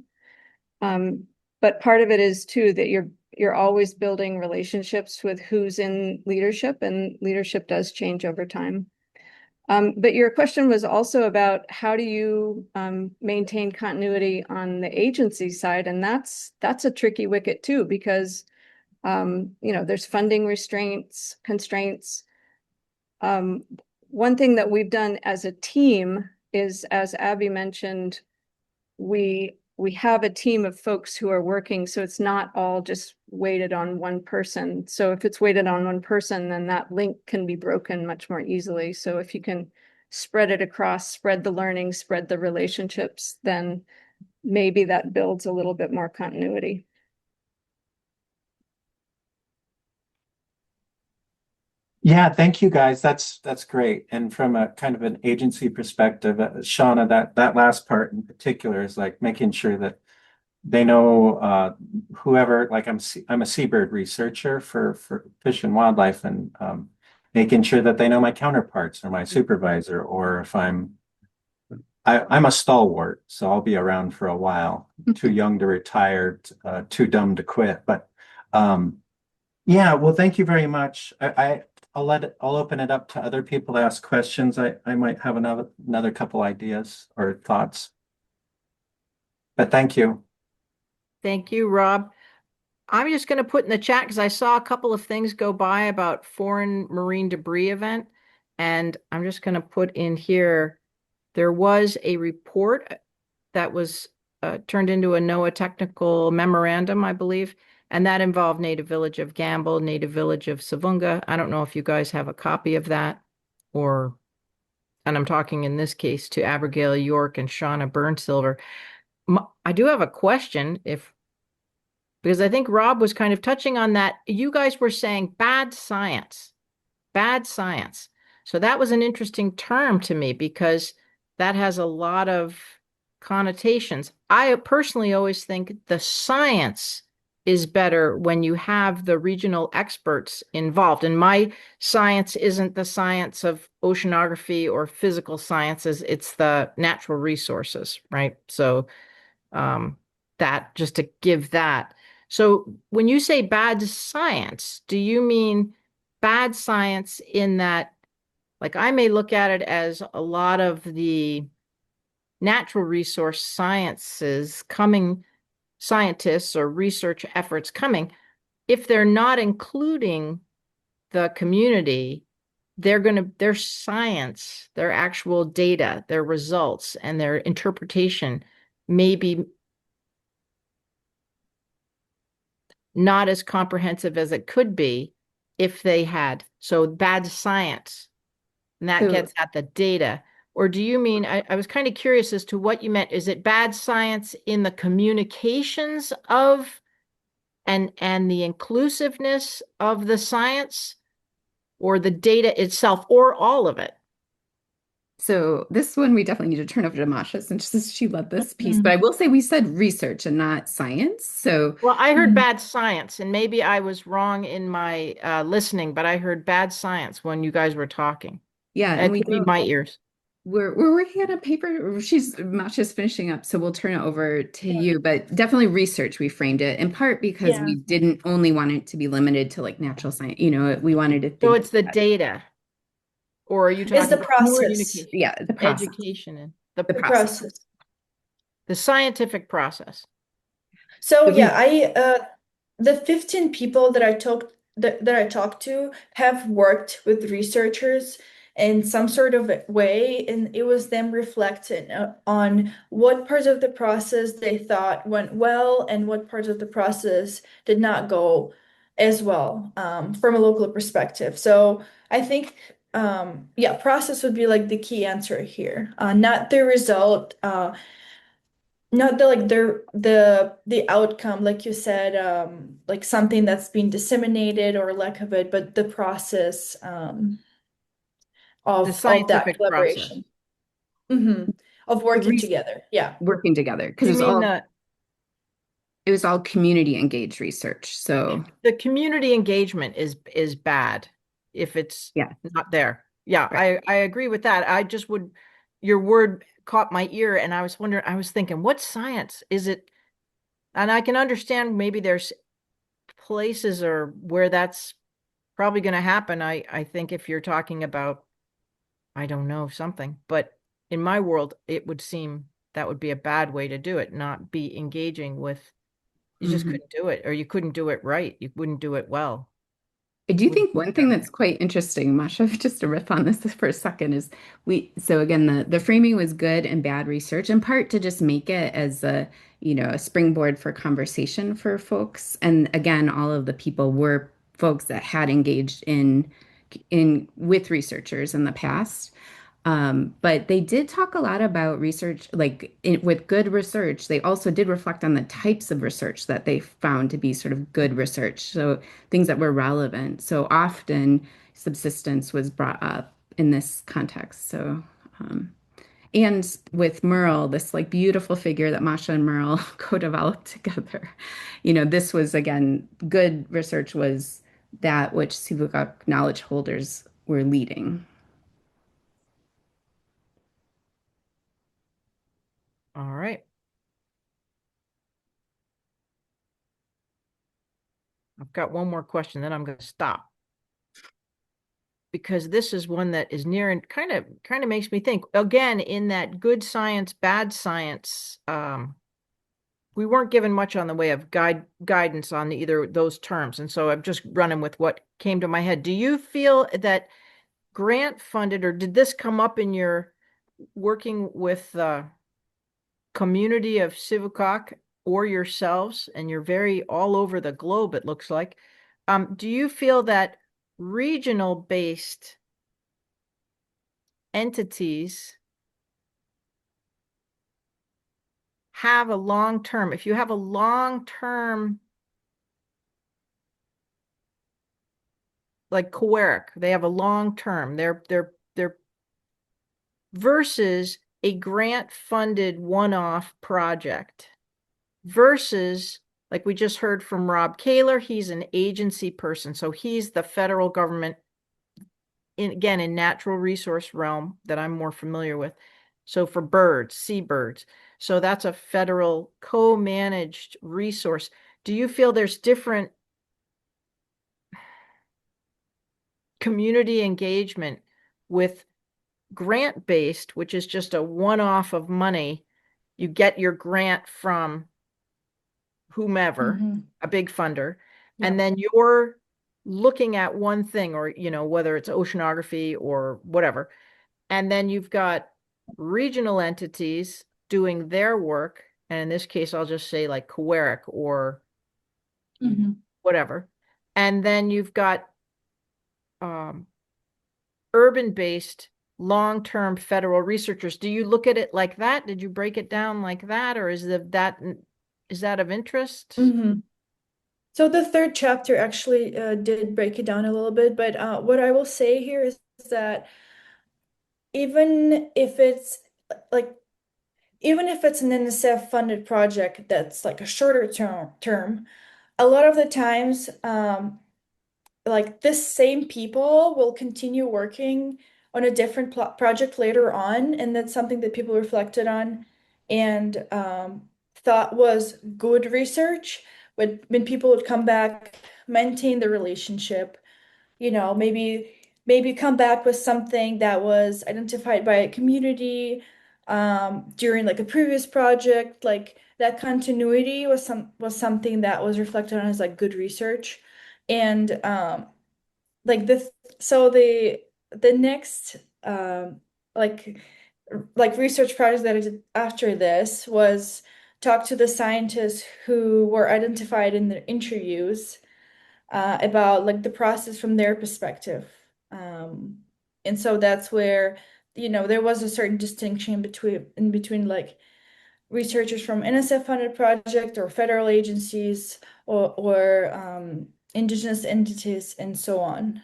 But part of it is too that you're always building relationships with who's in leadership, and leadership does change over time. But your question was also about how do you maintain continuity on the agency side, and that's a tricky wicket too, because there's funding constraints. One thing that we've done as a team is, as Abby mentioned, we have a team of folks who are working, so it's not all just weighted on one person. So if it's weighted on one person, then that link can be broken much more easily. So if you can spread it across, spread the learning, spread the relationships, then maybe that builds a little bit more continuity. Yeah, thank you guys. That's great. And from a kind of an agency perspective, Shauna, that last part in particular is like making sure that they know whoever, like I'm a seabird researcher for fish and wildlife, and making sure that they know my counterparts or my supervisor, or if I'm a stalwart, so I'll be around for a while. Too young to retire, too dumb to quit. But yeah, well, thank you very much. I'll open it up to other people to ask questions. I might have another couple ideas or thoughts. But thank you. Thank you, Rob. I'm just going to put in the chat because I saw a couple of things go by about foreign marine debris event, and I'm just going to put in here, there was a report that was turned into a NOAA technical memorandum, I believe, and that involved native village of Gambell, native village of Sivuqaq. I don't know if you guys have a copy of that, and I'm talking in this case to Abigail York and Shauna BumSilver. I do have a question, because I think Rob was kind of touching on that. You guys were saying bad science. So that was an interesting term to me because that has a lot of connotations. I personally always think the science is better when you have the regional experts involved. And my science isn't the science of oceanography or physical sciences, it's the natural resources, right? So that, just to give that. So when you say bad science, do you mean bad science in that, like, I may look at it as a lot of the natural resource sciences coming, scientists or research efforts coming, if they're not including the community, their science, their actual data, their results, and their interpretation may be not as comprehensive as it could be if they had. So bad science, and that gets at the data. Or do you mean, I was kind of curious as to what you meant. Is it bad science in the communications of and the inclusiveness of the science, or the data itself, or all of it? So this one we definitely need to turn over to Masha since she led this piece. But I will say we said research and not science. So Well, I heard bad science, and maybe I was wrong in my listening, but I heard bad science when you guys were talking. yeah, It and we could be my ears. we're working on a paper. Masha's finishing up, so we'll turn it over to you. But definitely research. We framed it in part because Yeah. we didn't only want it to be limited to like natural science. We wanted to think. So it's the data, or are you talking It's the about process. communication, Yeah, the process. education, and The The process. process. the scientific process? So The yeah, the 15 people that I talked to have worked with researchers in some sort of way, and it was them reflecting on what parts of the process they thought went well and what parts of the process did not go as well, from a local perspective. So I think process would be like the key answer here, not the result. not the outcome, like you said, like something that's being disseminated or lack of it, but the process The of that scientific process. collaboration. Hmm. Of working re- together. Yeah. Working together, because You mean it was all community engaged research. So the community engagement is bad if it's yeah, not there. Yeah, right. I agree with that. Your word caught my ear and I was thinking, what science is it? And I can understand maybe there's places or where that's probably going to happen. I think if you're talking about, I don't know, something, but in my world, it would seem that would be a bad way to do it, not be engaging with, you just Mhm. couldn't do it, or you couldn't do it right. You wouldn't do it well. I do Wouldn't think do one it thing that that's way. quite interesting, Masha, just to riff on this for a second, is so again, the framing was good and bad research, in part to just make it as a springboard for conversation for folks. And again, all of the people were folks that had engaged in with researchers in the past. But they did talk a lot about research, with good research, they also did reflect on the types of research that they found to be sort of good research. So things that were relevant. So often subsistence was brought up in this context. So, and with Merle, this like beautiful figure that Masha and Merle co-developed together, this was again, good research was that which Sivuqaq knowledge holders were leading. All right. I've got one more question, then I'm going to stop. Because this is one that is near and kind of makes me think again in that good science, bad science. We weren't given much on the way of guidance on either of those terms, and so I'm just running with what came to my head. Do you feel that grant funded, or did this come up in your working with the community of Sivuqaq or yourselves, and you're very all over the globe, it looks like. Do you feel that regional based entities have a long term, if you have a long term, like Coeric, they have a long term, they're versus a grant funded one-off project versus, like we just heard from Rob Kaler, he's an agency person, so he's the federal government in natural resource realm that I'm more familiar with. So for birds, seabirds, so that's a federal co-managed resource. Do you feel there's different community engagement with grant-based, which is just a one-off of money? You get your grant from whomever, Hmm. a big funder, Yeah. and then you're looking at one thing, or whether it's oceanography or whatever, and then you've got regional entities doing their work, and in this case I'll just say like Coeric or Hmm. whatever, and then you've got um, urban-based long-term federal researchers. Do you look at it like that? Did you break it down like that, or is that of interest? Hmm. So the third chapter actually did break it down a little bit, but what I will say here is that even if it's like even if it's an NSF funded project that's like a shorter term, a lot of the times like this same people will continue working on a different project later on, and that's something that people reflected on and thought was good research. But when people would come back, maintain the relationship, maybe come back with something that was identified by a community during like a previous project, like that continuity was something that was reflected on as like good research. And like this, so the next like research project that I did after this was talk to the scientists who were identified in the interviews about like the process from their perspective. Um, and so that's where, there was a certain distinction between like researchers from NSF-funded project or federal agencies or indigenous entities and so on.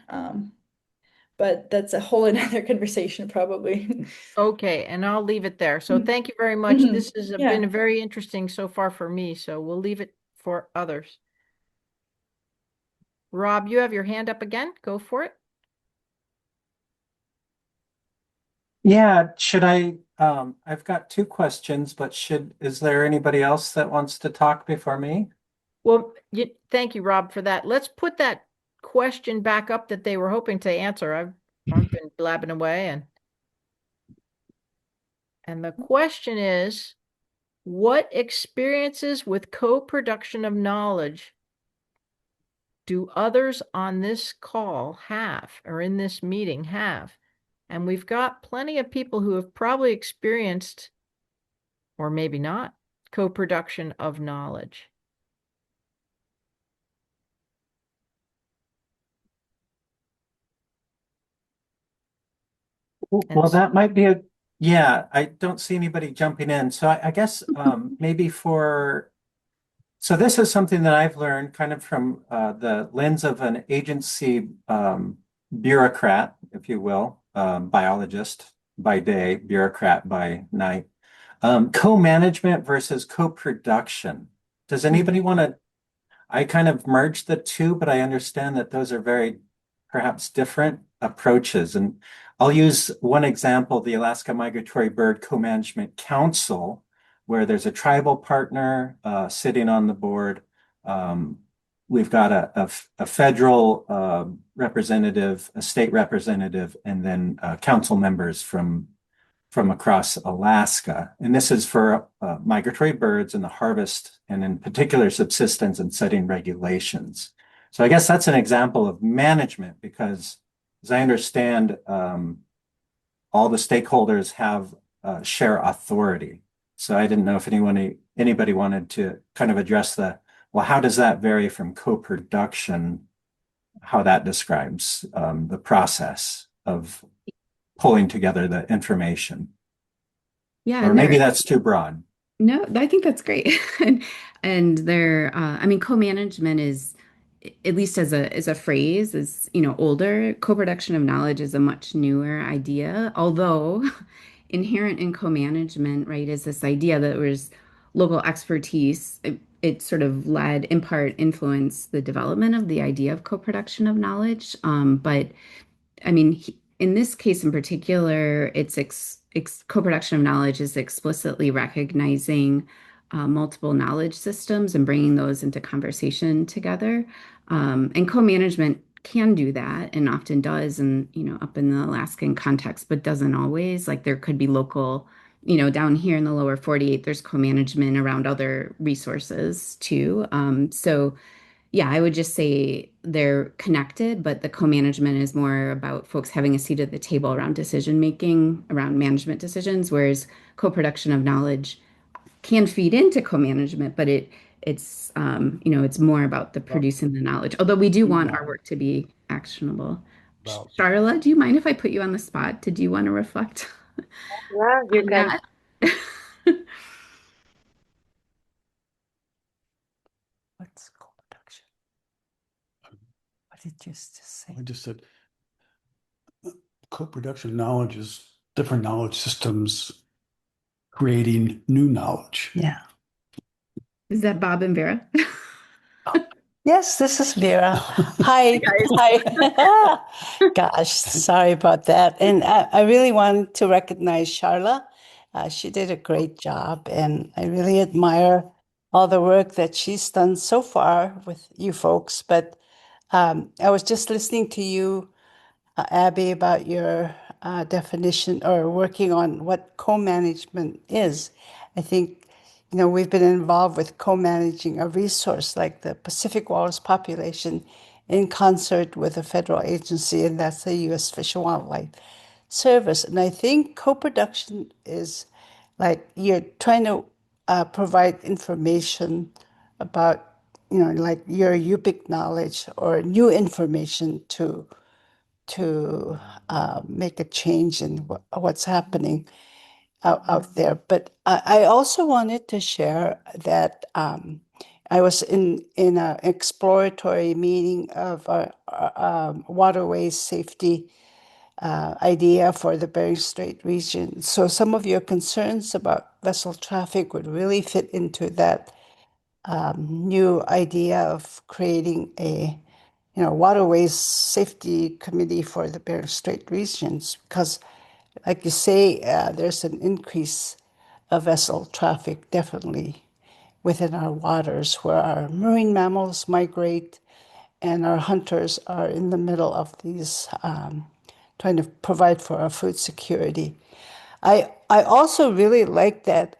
But that's a whole another conversation probably. Okay, and I'll leave it there. So Mhm. thank you very much. Mhm. This has Yeah. been very interesting so far for me, so we'll leave it for others. Rob, you have your hand up again. Go for it. Yeah, should I've got two questions, but is there anybody else that wants to talk before me? Well, thank you, Rob, for that. Let's put that question back up that they were hoping to answer. I've been blabbing away, and the question is, what experiences with co-production of knowledge do others on this call have, or in this meeting have? And we've got plenty of people who have probably experienced, or maybe not, co-production of knowledge. Well, that might be yeah, I don't see anybody jumping in. So I guess maybe so this is something that I've learned kind of from the lens of an agency bureaucrat, if you will, biologist by day, bureaucrat by night. Co-management versus co-production. Does anybody want to? I kind of merged the two, but I understand that those are very perhaps different approaches. And I'll use one example, the Alaska Migratory Bird Co-Management Council, where there's a tribal partner sitting on the board. We've got a federal representative, a state representative, and then council members from across Alaska. And this is for migratory birds and the harvest, and in particular, subsistence and setting regulations. So I guess that's an example of management because, as I understand, all the stakeholders have share authority. So I didn't know if anybody wanted to kind of address well, how does that vary from co-production? How that describes the process of pulling together the information. Yeah, Or maybe that's too broad. No, I think that's great. And there, I mean, co-management is, at least as a phrase, is, older. Co-production of knowledge is a much newer idea, although inherent in co-management, right, is this idea that there's local expertise. It sort of led, in part, influenced the development of the idea of co-production of knowledge. But I mean, in this case in particular, it's co-production of knowledge is explicitly recognizing multiple knowledge systems and bringing those into conversation together. And co-management can do that and often does, and up in the Alaskan context, but doesn't always. Like there could be local, down here in the lower 48, there's co-management around other resources too. So yeah, I would just say they're connected, but the co-management is more about folks having a seat at the table around decision making, around management decisions, whereas co-production of knowledge can feed into co-management, but it's more about the producing the knowledge. Although we do want our work to be actionable. Charla, do you mind if I put you on the spot? Did you want to reflect Yeah, you on can. that? What's co-production? What did you just say? I just said co-production knowledge is different knowledge systems creating new knowledge. Yeah. Is that Bob and Vera? Yes, this is Vera. Hi. Hi. Gosh, sorry about that. And I really want to recognize Charla. She did a great job, and I really admire all the work that she's done so far with you folks. But I was just listening to you, Abby, about your definition or working on what co-management is. I think, we've been involved with co-managing a resource like the Pacific Walrus population in concert with a federal agency, and that's the U.S. Fish and Wildlife Service. And I think co-production is like you're trying to provide information about, like your Yupik knowledge or new information to make a change in what's happening. out there. But I also wanted to share that I was in an exploratory meeting of our waterways safety idea for the Bering Strait region. So some of your concerns about vessel traffic would really fit into that new idea of creating a waterways safety committee for the Bering Strait regions, because like you say, there's an increase of vessel traffic definitely within our waters where our marine mammals migrate and our hunters are in the middle of these trying to provide for our food security. I also really like that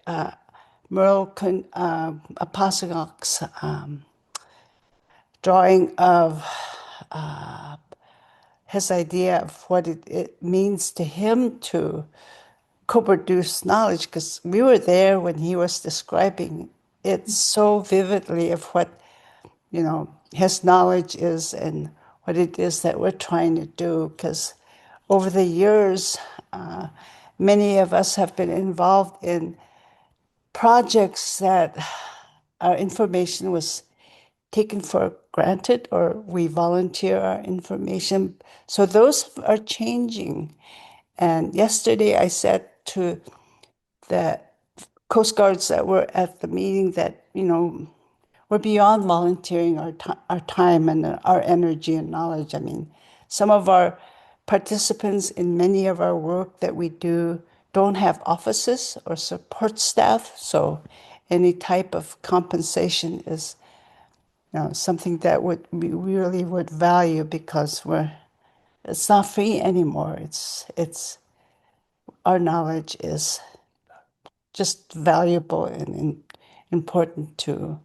Merle Apasagok's drawing of his idea of what it means to him to co-produce knowledge, because we were there when he was describing it so vividly of what his knowledge is and what it is that we're trying to do. Because over the years, many of us have been involved in projects that our information was taken for granted, or we volunteer our information. So those are changing. And yesterday I said to the Coast Guards that were at the meeting that, we're beyond volunteering our time and our energy and knowledge. I mean, some of our participants in many of our work that we do don't have offices or support staff. So any type of compensation is something that we really would value, because it's not free anymore. It's our knowledge is just valuable and important to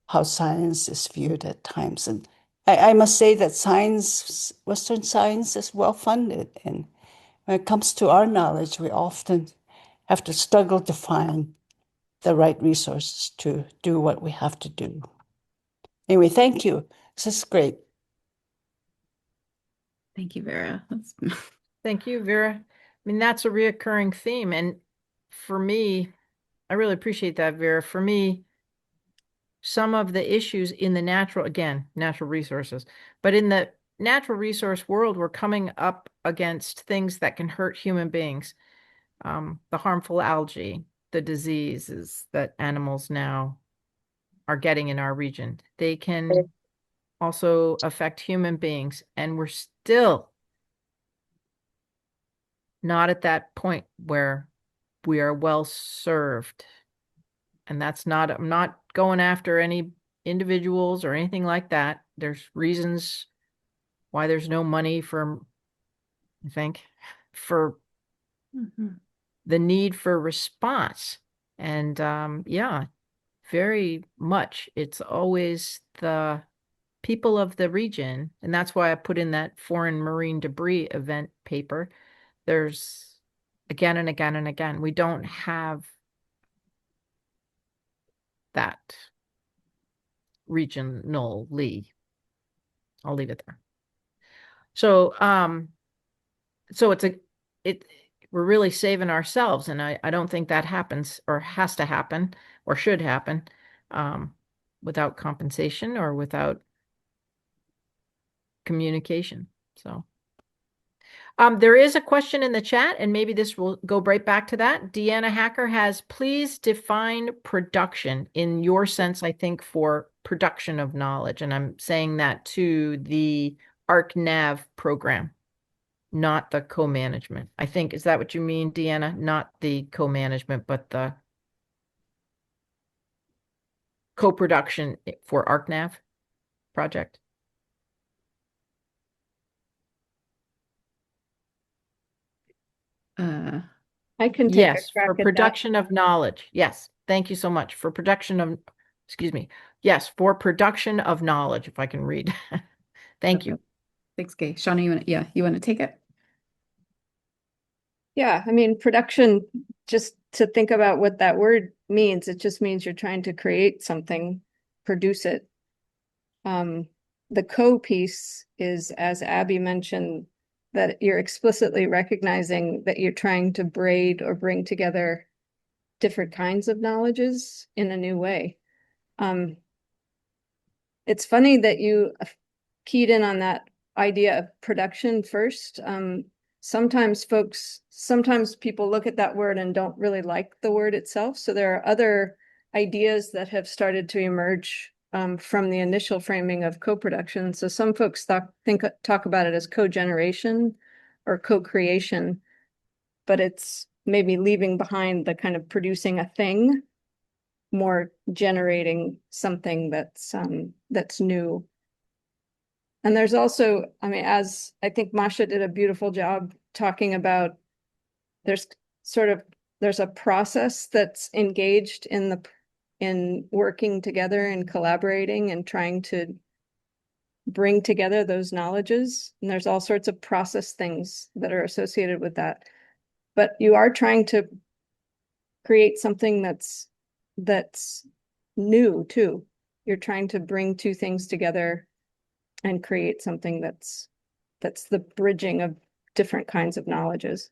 how science is viewed at times. And I must say that Western science is well funded. And when it comes to our knowledge, we often have to struggle to find the right resources to do what we have to do. Anyway, thank you. This is great. Thank you, Vera. Thank you, Vera. I mean, that's a reoccurring theme. And for me, I really appreciate that, Vera. For me, some of the issues in the natural resources, but in the natural resource world, we're coming up against things that can hurt human beings. The harmful algae, the diseases that animals now are getting in our region. They can also affect human beings, and we're still not at that point where we are well served. And I'm not going after any individuals or anything like that. There's reasons why there's no money for the need for response. And very much it's always the people of the region. And that's why I put in that foreign marine debris event paper. There's again and again and again, we don't have that regionally. I'll leave it there. So we're really saving ourselves, and I don't think that happens or has to happen or should happen without compensation or without communication. So there is a question in the chat, and maybe this will go right back to that. Deanna Hacker has, please define production in your sense, I think, for production of knowledge. And I'm saying that to the ArcNav program, not the co-management. I think, is that what you mean, Deanna? Not the co-management, but the co-production for ArcNav project? I can take Yes, a crack for at that. production of knowledge. Yes. Thank you so much. For production of, excuse me. Yes, for production of knowledge, if I can read. Thank you. Thanks, Kay. Shauna, you want to take it? Yeah, I mean, production, just to think about what that word means, it just means you're trying to create something, produce it. The co piece is, as Abby mentioned, that you're explicitly recognizing that you're trying to braid or bring together different kinds of knowledges in a new way. It's funny that you keyed in on that idea of production first. Sometimes people look at that word and don't really like the word itself. So there are other ideas that have started to emerge from the initial framing of co-production. So some folks talk about it as co-generation or co-creation, but it's maybe leaving behind the kind of producing a thing, more generating something that's new. And there's also, I mean, as I think Masha did a beautiful job talking about, there's a process that's engaged in working together and collaborating and trying to bring together those knowledges. And there's all sorts of process things that are associated with that. But you are trying to create something that's new too. You're trying to bring two things together and create something that's the bridging of different kinds of knowledges.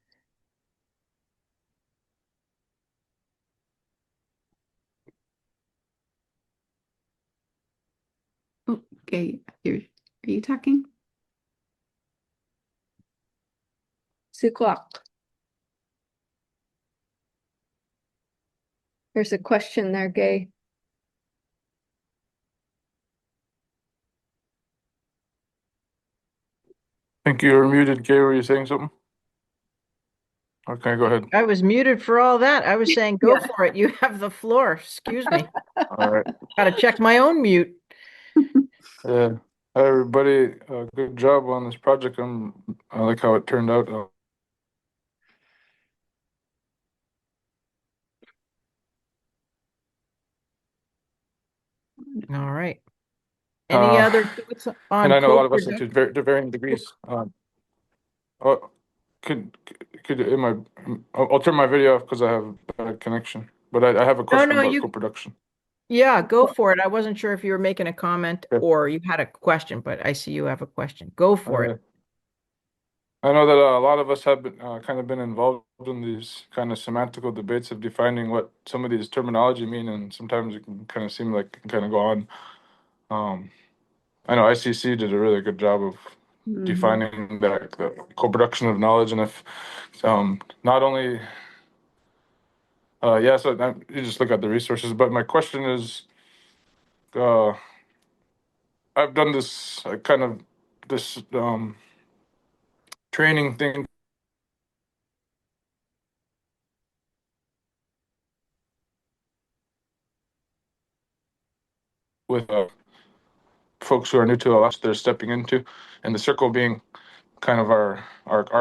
Okay, are you talking? Sivuqaq. There's a question there, Gay. I think you were muted, Gay. Were you saying something? Okay, go ahead. I was muted for all that. I was saying, go for it. You have the floor. Excuse me. All right. Got to check my own mute. Yeah. Hi, everybody. Good job on this project. I like how it turned out. All right. Any other thoughts on and I know a lot of us co-production? to varying degrees. Oh, I'll turn my video off because I have bad connection. But I have a question about co-production. Yeah, go for it. I wasn't sure if you were making a comment Okay. or you had a question, but I see you have a question. Go for it. I know that a lot of us have been kind of been involved in these kind of semantical debates of defining what some of these terminology mean, and sometimes it can kind of seem like it can kind of go on. I know ICC did a really good job of defining that the co-production of knowledge, and if not only so you just look at the resources. But my question is, I've done this this training thing with folks who are new to Alaska, they're stepping into, and the circle being kind of our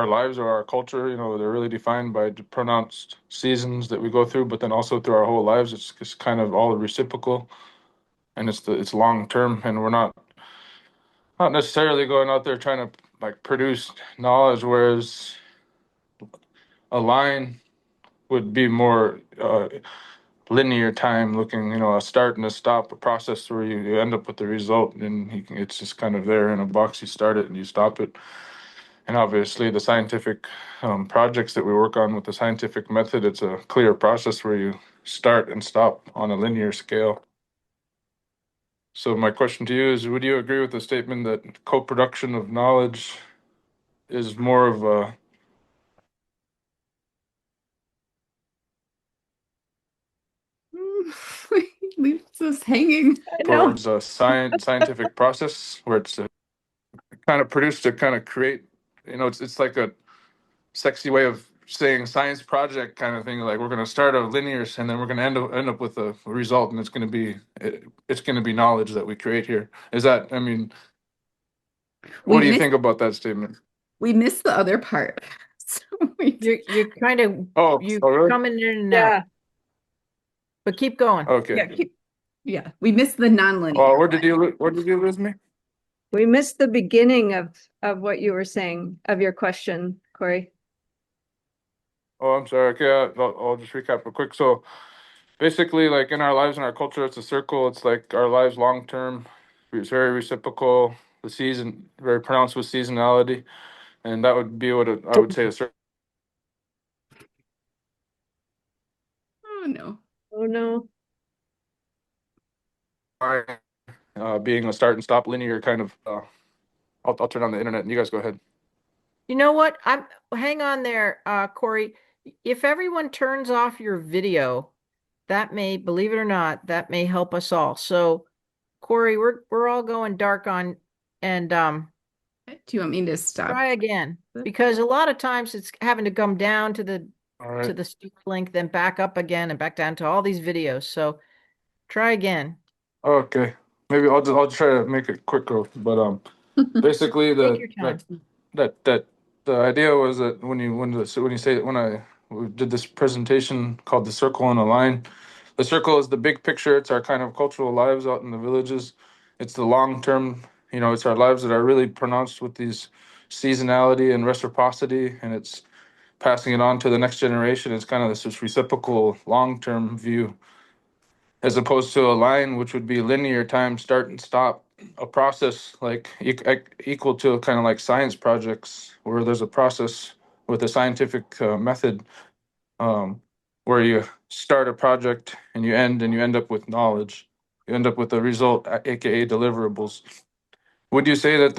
lives or our culture. You know, they're really defined by the pronounced seasons that we go through, but then also through our whole lives, it's kind of all reciprocal, and it's long term, and we're not necessarily going out there trying to like produce knowledge, whereas a line would be more linear time looking, you know, a start and a stop, a process where you end up with the result, and it's just kind of there in a box. You start it and you stop it. And obviously the scientific projects that we work on with the scientific method, it's a clear process where you start and stop on a linear scale. So my question to you is, would you agree with the statement that co-production of knowledge is more of a Leaves us hanging. towards a scientific process where it's kind of produced to kind of create, you know, it's like a sexy way of saying science project kind of thing. Like we're going to start a linear and then we're going to end up with a result, and it's going to be knowledge that we create here. Is that, I mean, what do you think about that statement? We missed the other part. So You're kind of really? coming in and out. But keep going. Okay. Yeah, we missed the nonlinear. Where did you lose me? We missed the beginning of what you were saying, of your question, Corey. Oh, I'm sorry. Okay, I'll just recap real quick. So basically, like in our lives and our culture, it's a circle. It's like our lives long term. It's very reciprocal. The season very pronounced with seasonality. and that would be what I would say a circle. Oh no. Oh no. Being a start and stop linear kind of. I'll turn on the internet and you guys go ahead. You know what? Hang on there, Corey. If everyone turns off your video, that may, believe it or not, that may help us all. So, Corey, we're all going dark on, and Do you want me to stop? try again, because a lot of times it's having to come down to the All right. steep link, then back up again and back down to all these videos. So try again. Okay. Maybe I'll try to make it quicker, but basically Take your time. that the idea was that when we did this presentation called the circle and a line, the circle is the big picture. It's our kind of cultural lives out in the villages. It's the long term, it's our lives that are really pronounced with these seasonality and reciprocity, and it's passing it on to the next generation. It's kind of this reciprocal long term view, as opposed to a line, which would be linear time, start and stop, a process like equal to kind of like science projects, where there's a process with a scientific method, um, where you start a project and you end up with knowledge. You end up with a result, aka deliverables. Would you say that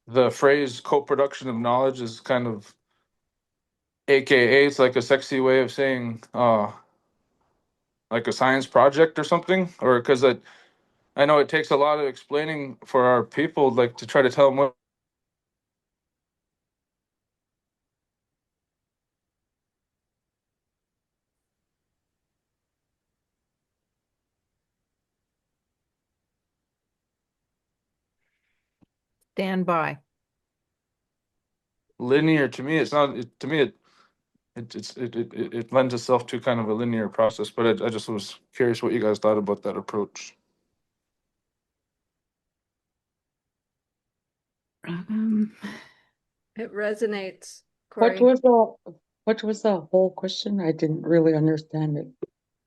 the phrase co-production of knowledge is kind of, aka it's like a sexy way of saying like a science project or something? Or because I know it takes a lot of explaining for our people, like to try to tell them what. Stand by. Linear to me, it's not. To me, it lends itself to kind of a linear process. But I just was curious what you guys thought about that approach. It resonates, What Corey. was the whole question? I didn't really understand it.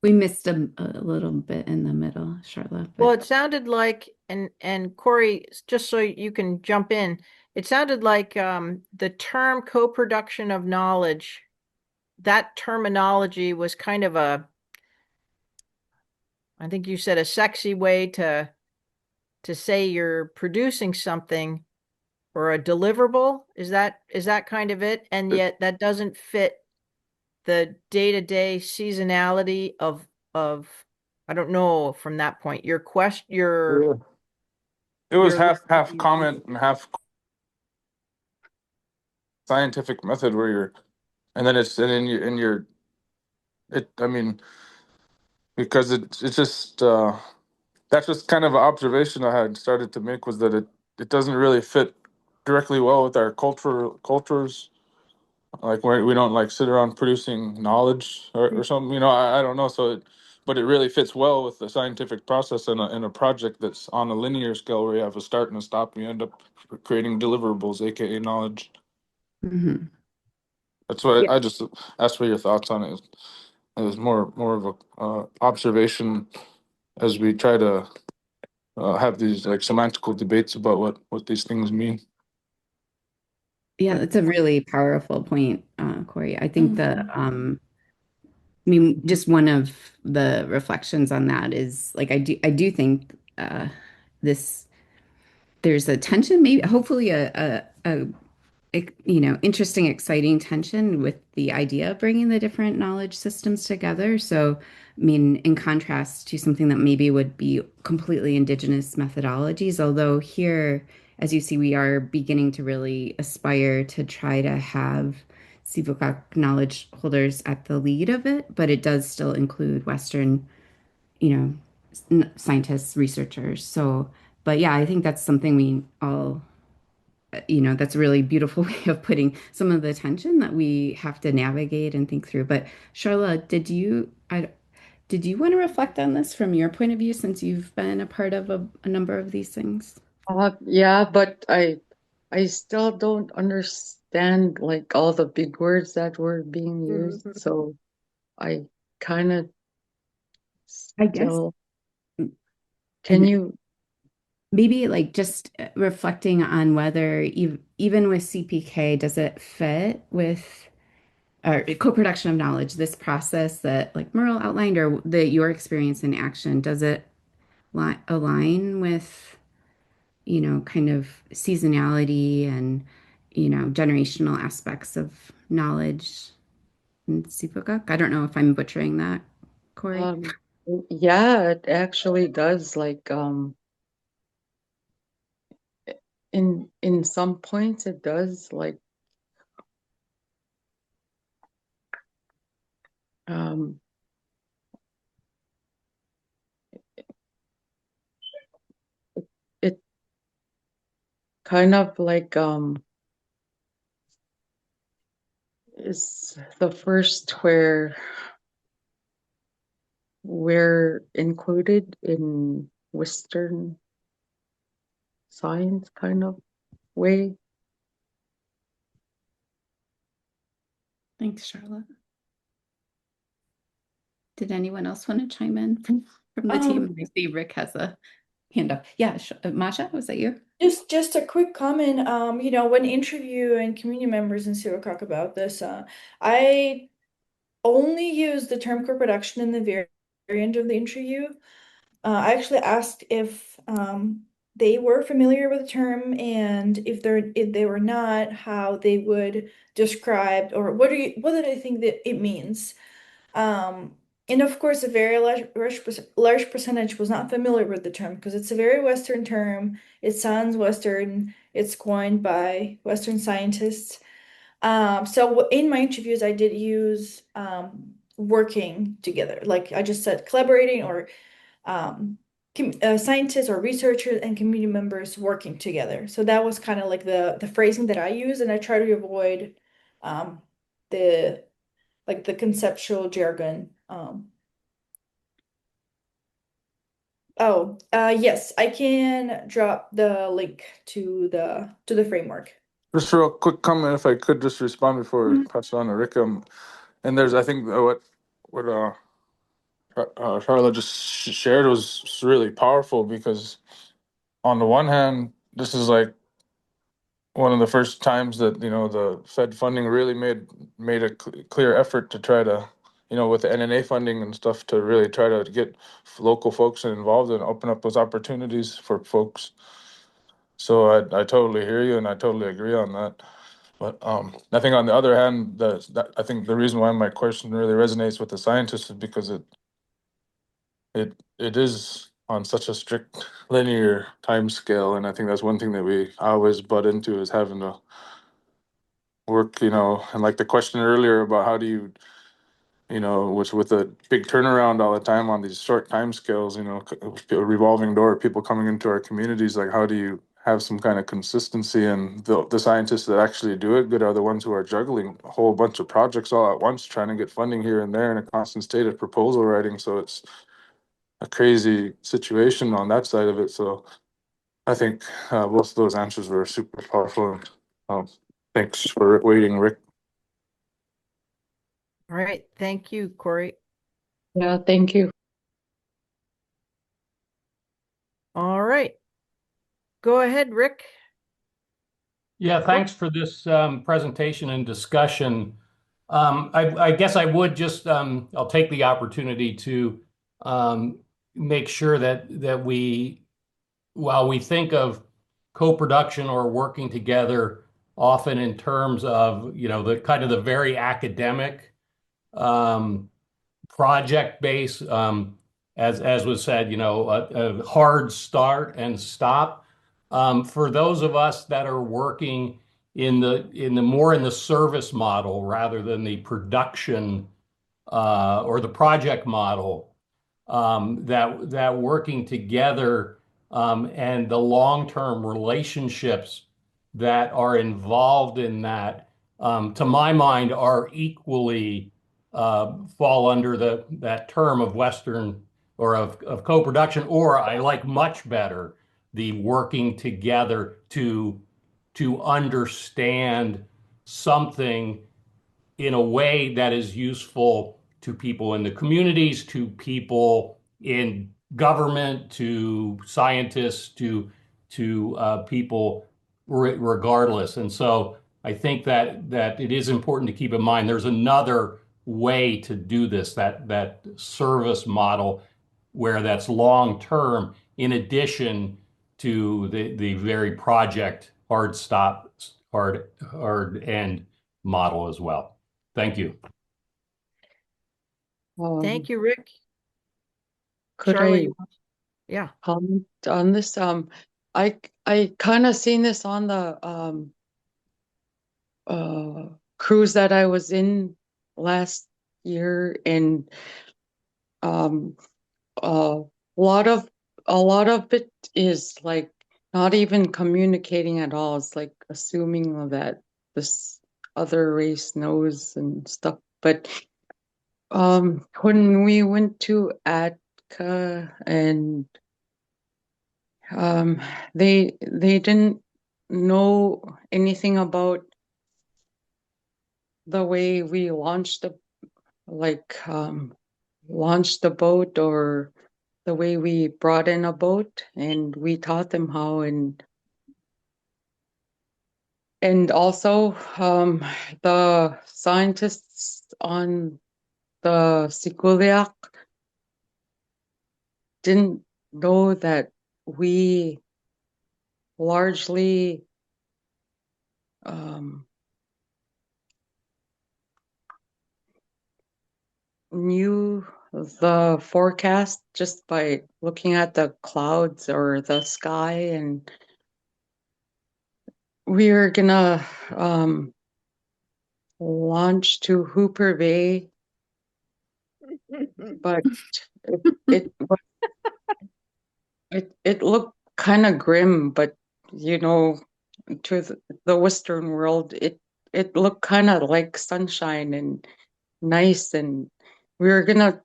We missed a little bit in the middle, Charla. Well, it sounded like, and Corey, just so you can jump in, it sounded like the term co-production of knowledge, that terminology was kind of I think you said a sexy way to say you're producing something or a deliverable. Is that kind of it? And yet that doesn't fit the day-to-day seasonality of I don't know from that point. Your question, your It was your half comment and half scientific method, where you're, and then it's and in your it. I mean, because it's just that's just kind of an observation I had started to make, was that it doesn't really fit directly well with our cultures. Like we don't like sit around producing knowledge or something, I don't know. But it really fits well with the scientific process in a project that's on a linear scale, where you have a start and a stop and you end up creating deliverables, aka knowledge. Mhm. That's what Yeah. I just asked for your thoughts on it. It was more of a observation as we try to have these like semantical debates about what these things mean. Yeah, that's a really powerful point, Corey. I think I mean, just one of the reflections on that is like I do think this there's a tension, maybe hopefully interesting, exciting tension with the idea of bringing the different knowledge systems together. So, I mean, in contrast to something that maybe would be completely indigenous methodologies, although here, as you see, we are beginning to really aspire to try to have Sivuqaq knowledge holders at the lead of it, but it does still include Western, scientists, researchers. So, but yeah, I think that's something we all that's a really beautiful way of putting some of the tension that we have to navigate and think through. But Charla, did you want to reflect on this from your point of view, since you've been a part of a number of these things? Yeah, but I still don't understand like all the big words that were being used. So I kind of I guess. still, can you maybe like just reflecting on whether even with CPK, does it fit with co-production of knowledge, this process that like Merle outlined or your experience in action, does it align with, kind of seasonality and, generational aspects of knowledge in Sivuqaq? I don't know if I'm butchering that, Corey. Yeah, it actually does. Like, in some points, it does. Like, um, it kind of like is the first where we're included in Western science kind of way. Thanks, Charlotte. Did anyone else want to chime in from the team? I see Rick has a hand up. Yeah, Masha, was that you? Just a quick comment. When interviewing community members in Sivuqaq about this, I only use the term co-production in the very end of the interview. I actually asked if they were familiar with the term, and if they were not, how they would describe, or what did I think that it means. And of course, a very large percentage was not familiar with the term because it's a very Western term. It sounds Western. It's coined by Western scientists. So in my interviews, I did use working together. Like I just said, collaborating, or scientists or researchers and community members working together. So that was kind of like the phrasing that I use, and I try to avoid the the conceptual jargon. Yes, I can drop the link to the framework. Just a real quick comment, if I could just respond before we pass on to Rick. And there's, I think, what Charla just shared was really powerful, because on the one hand, this is like one of the first times that the Fed funding really made a clear effort to try to, with the NNA funding and stuff, to really try to get local folks involved and open up those opportunities for folks. So I totally hear you, and I totally agree on that. But I think on the other hand, I think the reason why my question really resonates with the scientists is because it is on such a strict linear time scale, and I think that's one thing that we always butt into, is having to work, and like the question earlier about how do you, which with a big turnaround all the time on these short time scales, a revolving door, people coming into our communities, like how do you have some kind of consistency? And the scientists that actually do it good are the ones who are juggling a whole bunch of projects all at once, trying to get funding here and there in a constant state of proposal writing. So it's a crazy situation on that side of it. So I think both of those answers were super powerful. Thanks for waiting, Rick. All right. Thank you, Corey. Yeah, thank you. All right. Go ahead, Rick. Yeah, thanks for this presentation and discussion. I guess I would just, I'll take the opportunity to make sure that while we think of co-production or working together often in terms of, the kind of the very academic project base, as was said, a hard start and stop. For those of us that are working in the service model rather than the production or the project model, that working together and the long-term relationships that are involved in that, to my mind, are equally fall under that term of Western or of co-production, or I like much better the working together to understand something in a way that is useful to people in the communities, to people in government, to scientists, to to people regardless. And so I think that it is important to keep in mind there's another way to do this, that service model where that's long term, in addition to the very project hard stop, hard end model as well. Thank you. Thank you, Rick. Could Charla, I you want- yeah. comment on this? I kind of seen this on the cruise that I was in last year, and a lot of it is like not even communicating at all. It's like assuming that this other race knows and stuff. But when we went to Atka, and they didn't know anything about the way we launched the boat, or the way we brought in a boat, and we taught them how. And also the scientists on the Sivuqaq didn't know that we largely knew the forecast just by looking at the clouds or the sky. And we are gonna launch to Hooper Bay, but it looked kind of grim. But to the Western world, it looked kind of like sunshine and nice, and we were gonna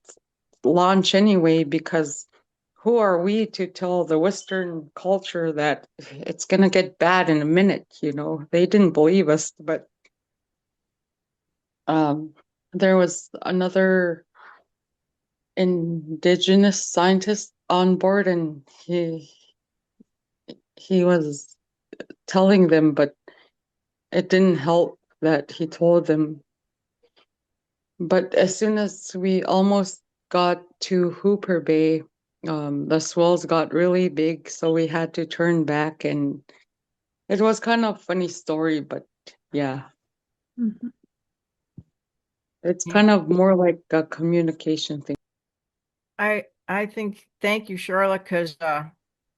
launch anyway, because who are we to tell the Western culture that it's gonna get bad in a minute? They didn't believe us. But there was another indigenous scientist on board, and he was telling them, but it didn't help that he told them. But as soon as we almost got to Hooper Bay, the swells got really big, so we had to turn back, and it was kind of a funny story. But yeah, it's kind of more like a communication thing. I think, thank you, Charla, because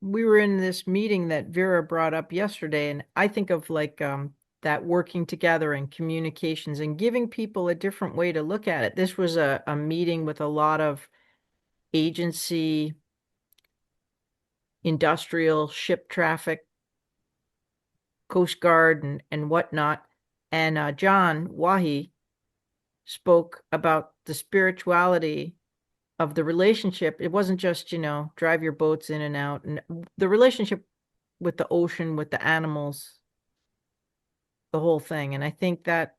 we were in this meeting that Vera brought up yesterday, and I think of like that working together and communications and giving people a different way to look at it. This was a meeting with a lot of agency, industrial, ship traffic, Coast Guard, and whatnot. And John Wahi spoke about the spirituality of the relationship. It wasn't just, drive your boats in and out, and the relationship with the ocean, with the animals, the whole thing. And I think that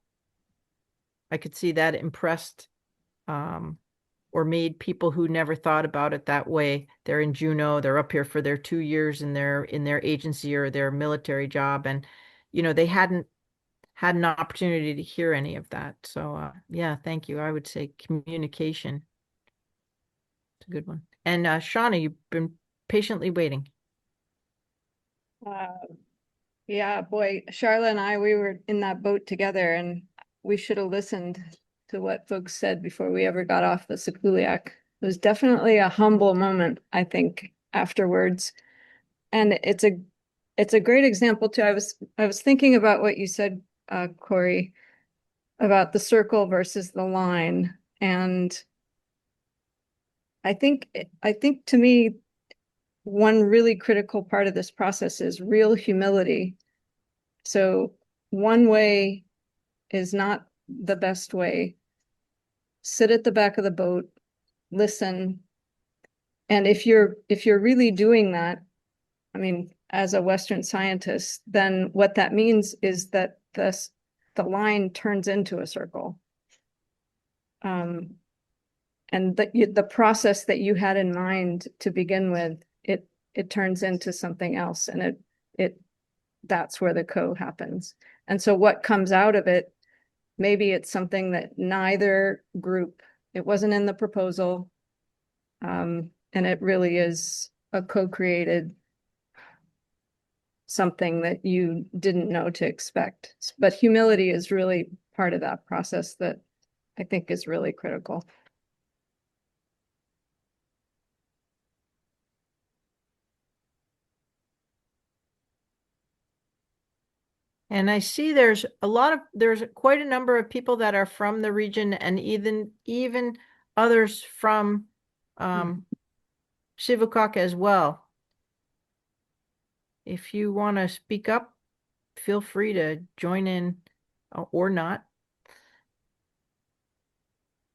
I could see that impressed or made people who never thought about it that way. They're in Juneau, they're up here for their 2 years in their agency or their military job, and they hadn't had an opportunity to hear any of that. So yeah, thank you. I would say communication. It's a good one. And Shauna, you've been patiently waiting. Yeah, boy, Charla and I, we were in that boat together, and we should have listened to what folks said before we ever got off the Sivuqaq. It was definitely a humble moment, I think, afterwards. And it's a great example too. I was thinking about what you said, Corey, about the circle versus the line. And I think to me, one really critical part of this process is real humility. So one way is not the best way. Sit at the back of the boat, listen. And if you're really doing that, I mean, as a Western scientist, then what that means is that the line turns into a circle. And the process that you had in mind to begin with, it turns into something else, and that's where the happens. And so what comes out of it, maybe it's something that neither group, it wasn't in the proposal, and it really is a co-created something that you didn't know to expect. But humility is really part of that process that I think is really critical. And I see there's quite a number of people that are from the region, and even others from Sivuqaq as well. If you want to speak up, feel free to join in or not.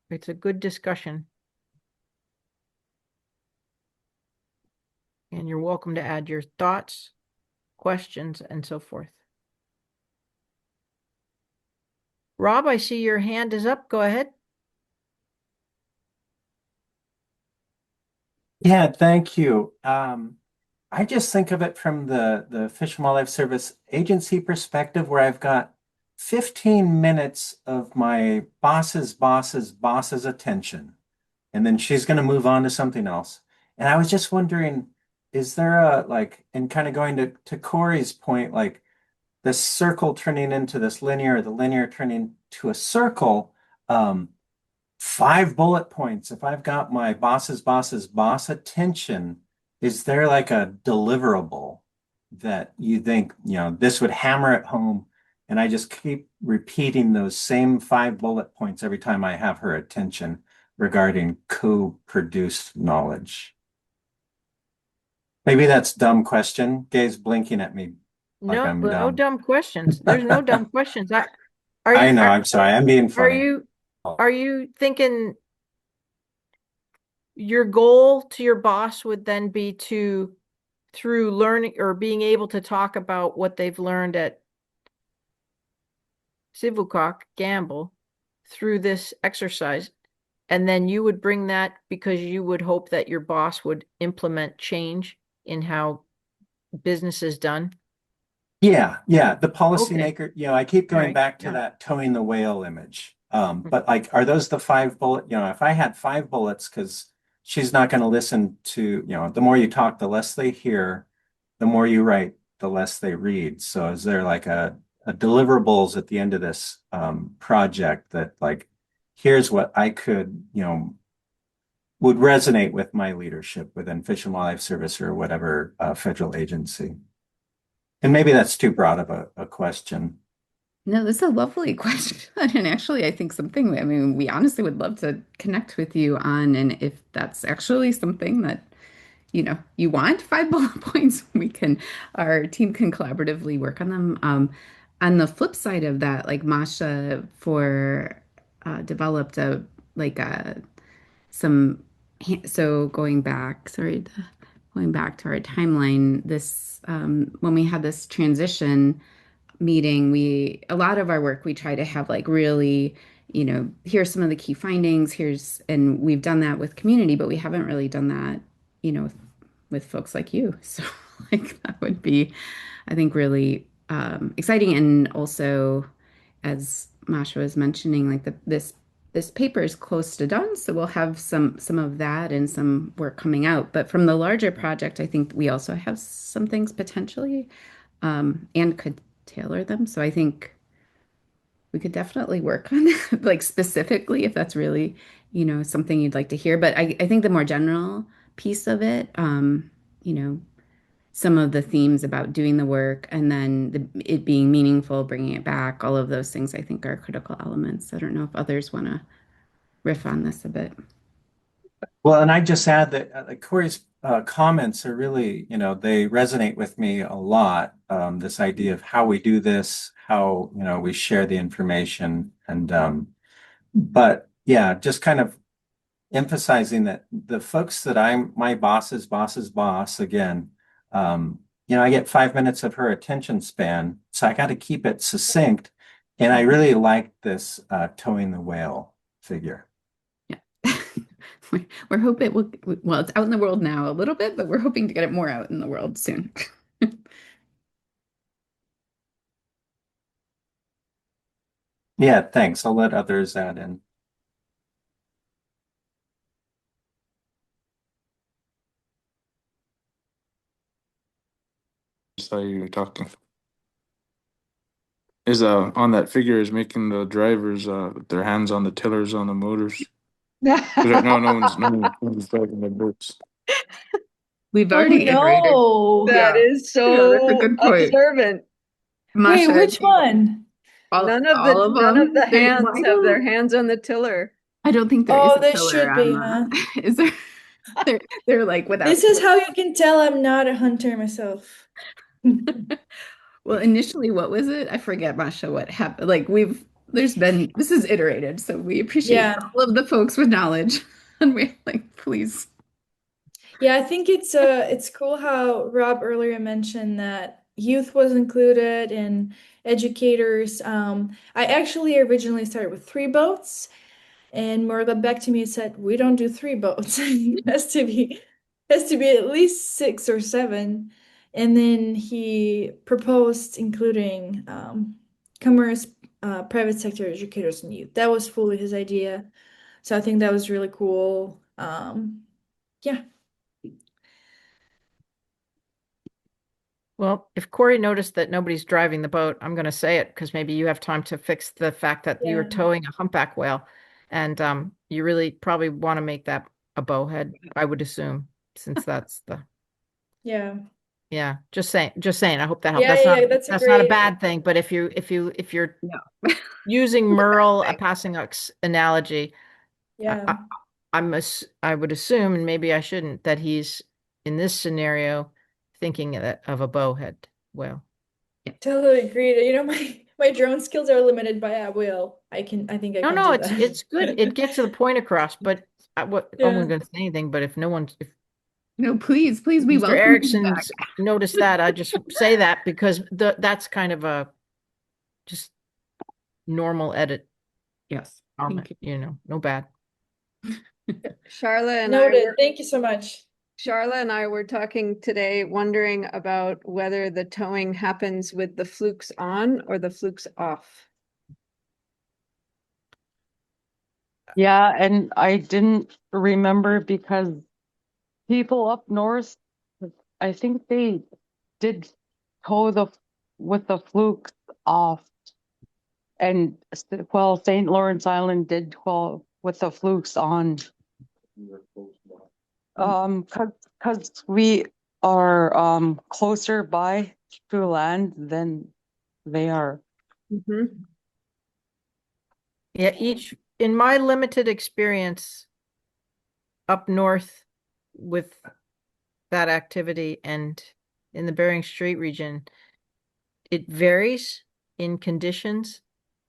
It's a good discussion. And you're welcome to add your thoughts, questions, and so forth. Rob, I see your hand is up. Go ahead. Yeah, thank you. I just think of it from the Fish and Wildlife Service agency perspective, where I've got 15 minutes of my boss's attention, and then she's going to move on to something else. And I was just wondering, is there and kind of going to Corey's point, like this circle turning into this linear, the linear turning to a circle, 5 bullet points. If I've got my boss attention, is there like a deliverable that you think, this would hammer it home, and I just keep repeating those same 5 bullet points every time I have her attention regarding co-produced knowledge? Maybe that's a dumb question. Gay's blinking at me like I'm dumb. No dumb questions. There's no dumb questions. I'm sorry. I'm being funny. Are you thinking your goal to your boss would then be through learning or being able to talk about what they've learned at Sivuqaq, Gambell, through this exercise, and then you would bring that because you would hope that your boss would implement change in how business is done? Yeah. The policymaker, Okay. I keep going back to that towing the whale image. But are those the 5 bullet, if I had 5 bullets, because she's not going to listen to, the more you talk, the less they hear, the more you write, the less they read. So is there like a deliverables at the end of this project that here's what I could, would resonate with my leadership within Fish and Wildlife Service or whatever federal agency? And maybe that's too broad of a question. No, this is a lovely question. And actually, I think we honestly would love to connect with you on, and if that's actually something that, you want 5 bullet points, our team can collaboratively work on them. On the flip side of that, like Masha developed going back to our timeline, when we had this transition meeting, a lot of our work, we try to have really, here's some of the key findings, and we've done that with community, but we haven't really done that, with folks like you. So that would be, I think, really exciting. And also, as Masha was mentioning, this paper is close to done, so we'll have some of that and some work coming out. But from the larger project, I think we also have some things potentially, and could tailor them. So I think we could definitely work on that, specifically, if that's really, something you'd like to hear. But I think the more general piece of it, some of the themes about doing the work and then it being meaningful, bringing it back, all of those things I think are critical elements. I don't know if others want to riff on this a bit. Well, and I just add that Corey's comments are really, they resonate with me a lot. This idea of how we do this, how, we share the information, and but yeah, just kind of emphasizing that the folks that I'm my boss's boss again, I get 5 minutes of her attention span, so I got to keep it succinct. And I really like this towing the whale figure. Yeah. we're hoping it will, well, it's out in the world now a little bit, but we're hoping to get it more out in the world soon. Yeah, thanks. I'll let others add in. Just thought you were talking. Is on that figure is making the drivers their hands on the tillers on the motors. 'Cause right now no one's driving their boats. We've Oh already iterated. no. That Yeah. is Yeah, that's a so good point. observant. Wait, Masha, which one? None of all of none of them. the hands have their don't- hands on the tiller. I don't think there is Oh, a there tiller should be, on huh? Is there? They're like without. This is how you can tell I'm not a hunter myself. Well, initially, what was it? I forget, Masha, what happened. Like this is iterated, so we appreciate Yeah. all of the folks with knowledge. And we're like, please. Yeah, I think it's cool how Rob earlier mentioned that youth was included and educators. I actually originally started with 3 boats, and More got back to me and said, "We don't do 3 boats. It has to be at least 6 or 7." And then he proposed including commerce, private sector educators and youth. That was fully his idea. So I think that was really cool. Yeah. Well, if Corey noticed that nobody's driving the boat, I'm going to say it because maybe you have time to fix the fact that you're Yeah. towing a humpback whale, and you really probably want to make that a bowhead, I would assume, since that's the Yeah. Just saying. I hope that helped. Yeah, that's a That's not a great. bad thing, but if you're No. using Merle, a passing analogy, Yeah. I would assume, and maybe I shouldn't, that he's in this scenario thinking of a bowhead whale. Totally agreed. You know, my drone skills are limited by a wheel. I think I can No, do it's good. It gets to the point across, but I wasn't Yeah. going to say anything, but if No, please, we Mr. welcome you Erickson's back. noticed that, I just say that because that's kind of a just normal edit Yes. comment, no bad. Charla and Noted. Thank you so much. Charla and I were talking today, wondering about whether the towing happens with the flukes on or the flukes off. Yeah, and I didn't remember because people up north, I think they did tow with the flukes off. And St. Lawrence Island did tow with the flukes on. Because we are closer by to land than they are. Mm-hmm. Yeah, in my limited experience up north with that activity and in the Bering Strait region, it varies in conditions.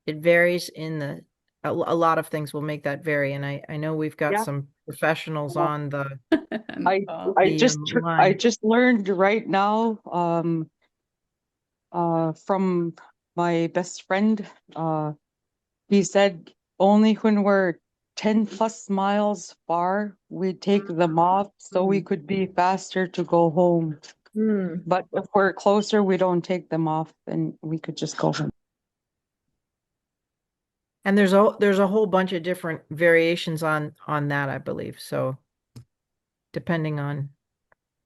It varies in a lot of things will make that vary. And I know we've got some professionals on the I just learned right now from my best friend. He said only when we're 10+ miles far we take them off so we could be faster to go home. But if we're closer, we don't take them off and we could just go home. And there's a whole bunch of different variations on that, I believe. So depending on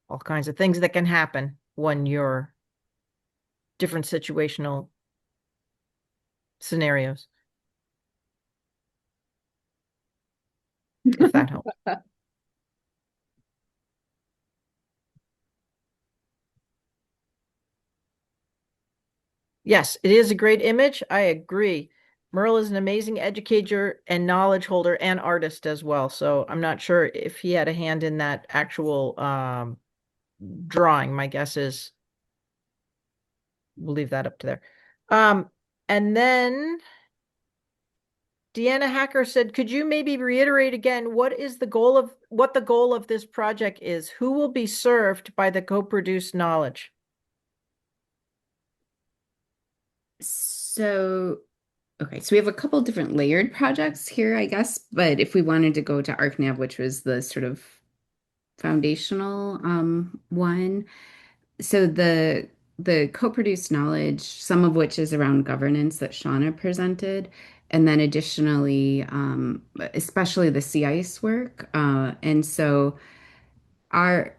all kinds of things that can happen when you're different situational scenarios. If that helps. Yes, it is a great image. I agree. Merle is an amazing educator and knowledge holder and artist as well. So I'm not sure if he had a hand in that actual drawing. My guess is we'll leave that up to there. And then Deanna Hacker said, could you maybe reiterate again what the goal of this project is? Who will be served by the co-produced knowledge? So Okay, so we have a couple different layered projects here, I guess, but if we wanted to go to ArcNav, which was the sort of foundational one, so the co-produced knowledge, some of which is around governance that Shauna presented, and then additionally, especially the sea ice work. And so our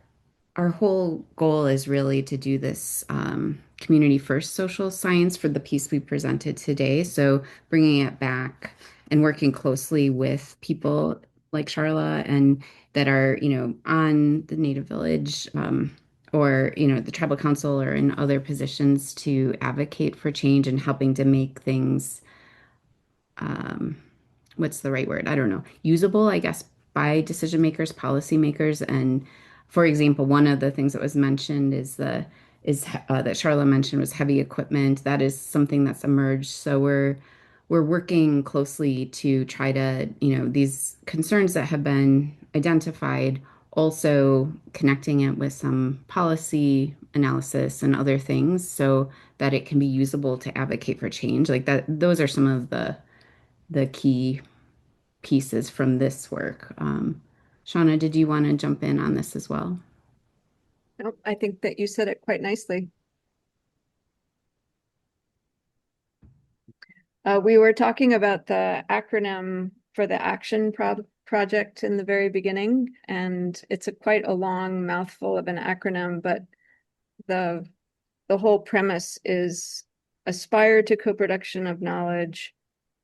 our whole goal is really to do this community first social science for the piece we presented today. So bringing it back and working closely with people like Charla and that are, on the Native Village or, the tribal council or in other positions to advocate for change and helping to make things um, what's the right word? I don't know. Usable, I guess, by decision makers, policy makers. And for example, one of the things that was mentioned that Charla mentioned was heavy equipment. That is something that's emerged. So we're working closely to try to, these concerns that have been identified, also connecting it with some policy analysis and other things so that it can be usable to advocate for change. Like that, those are some of the key pieces from this work. Shauna, did you want to jump in on this as well? Nope, I think that you said it quite nicely. We were talking about the acronym for the action project in the very beginning, and it's quite a long mouthful of an acronym, but the whole premise is aspire to co-production of knowledge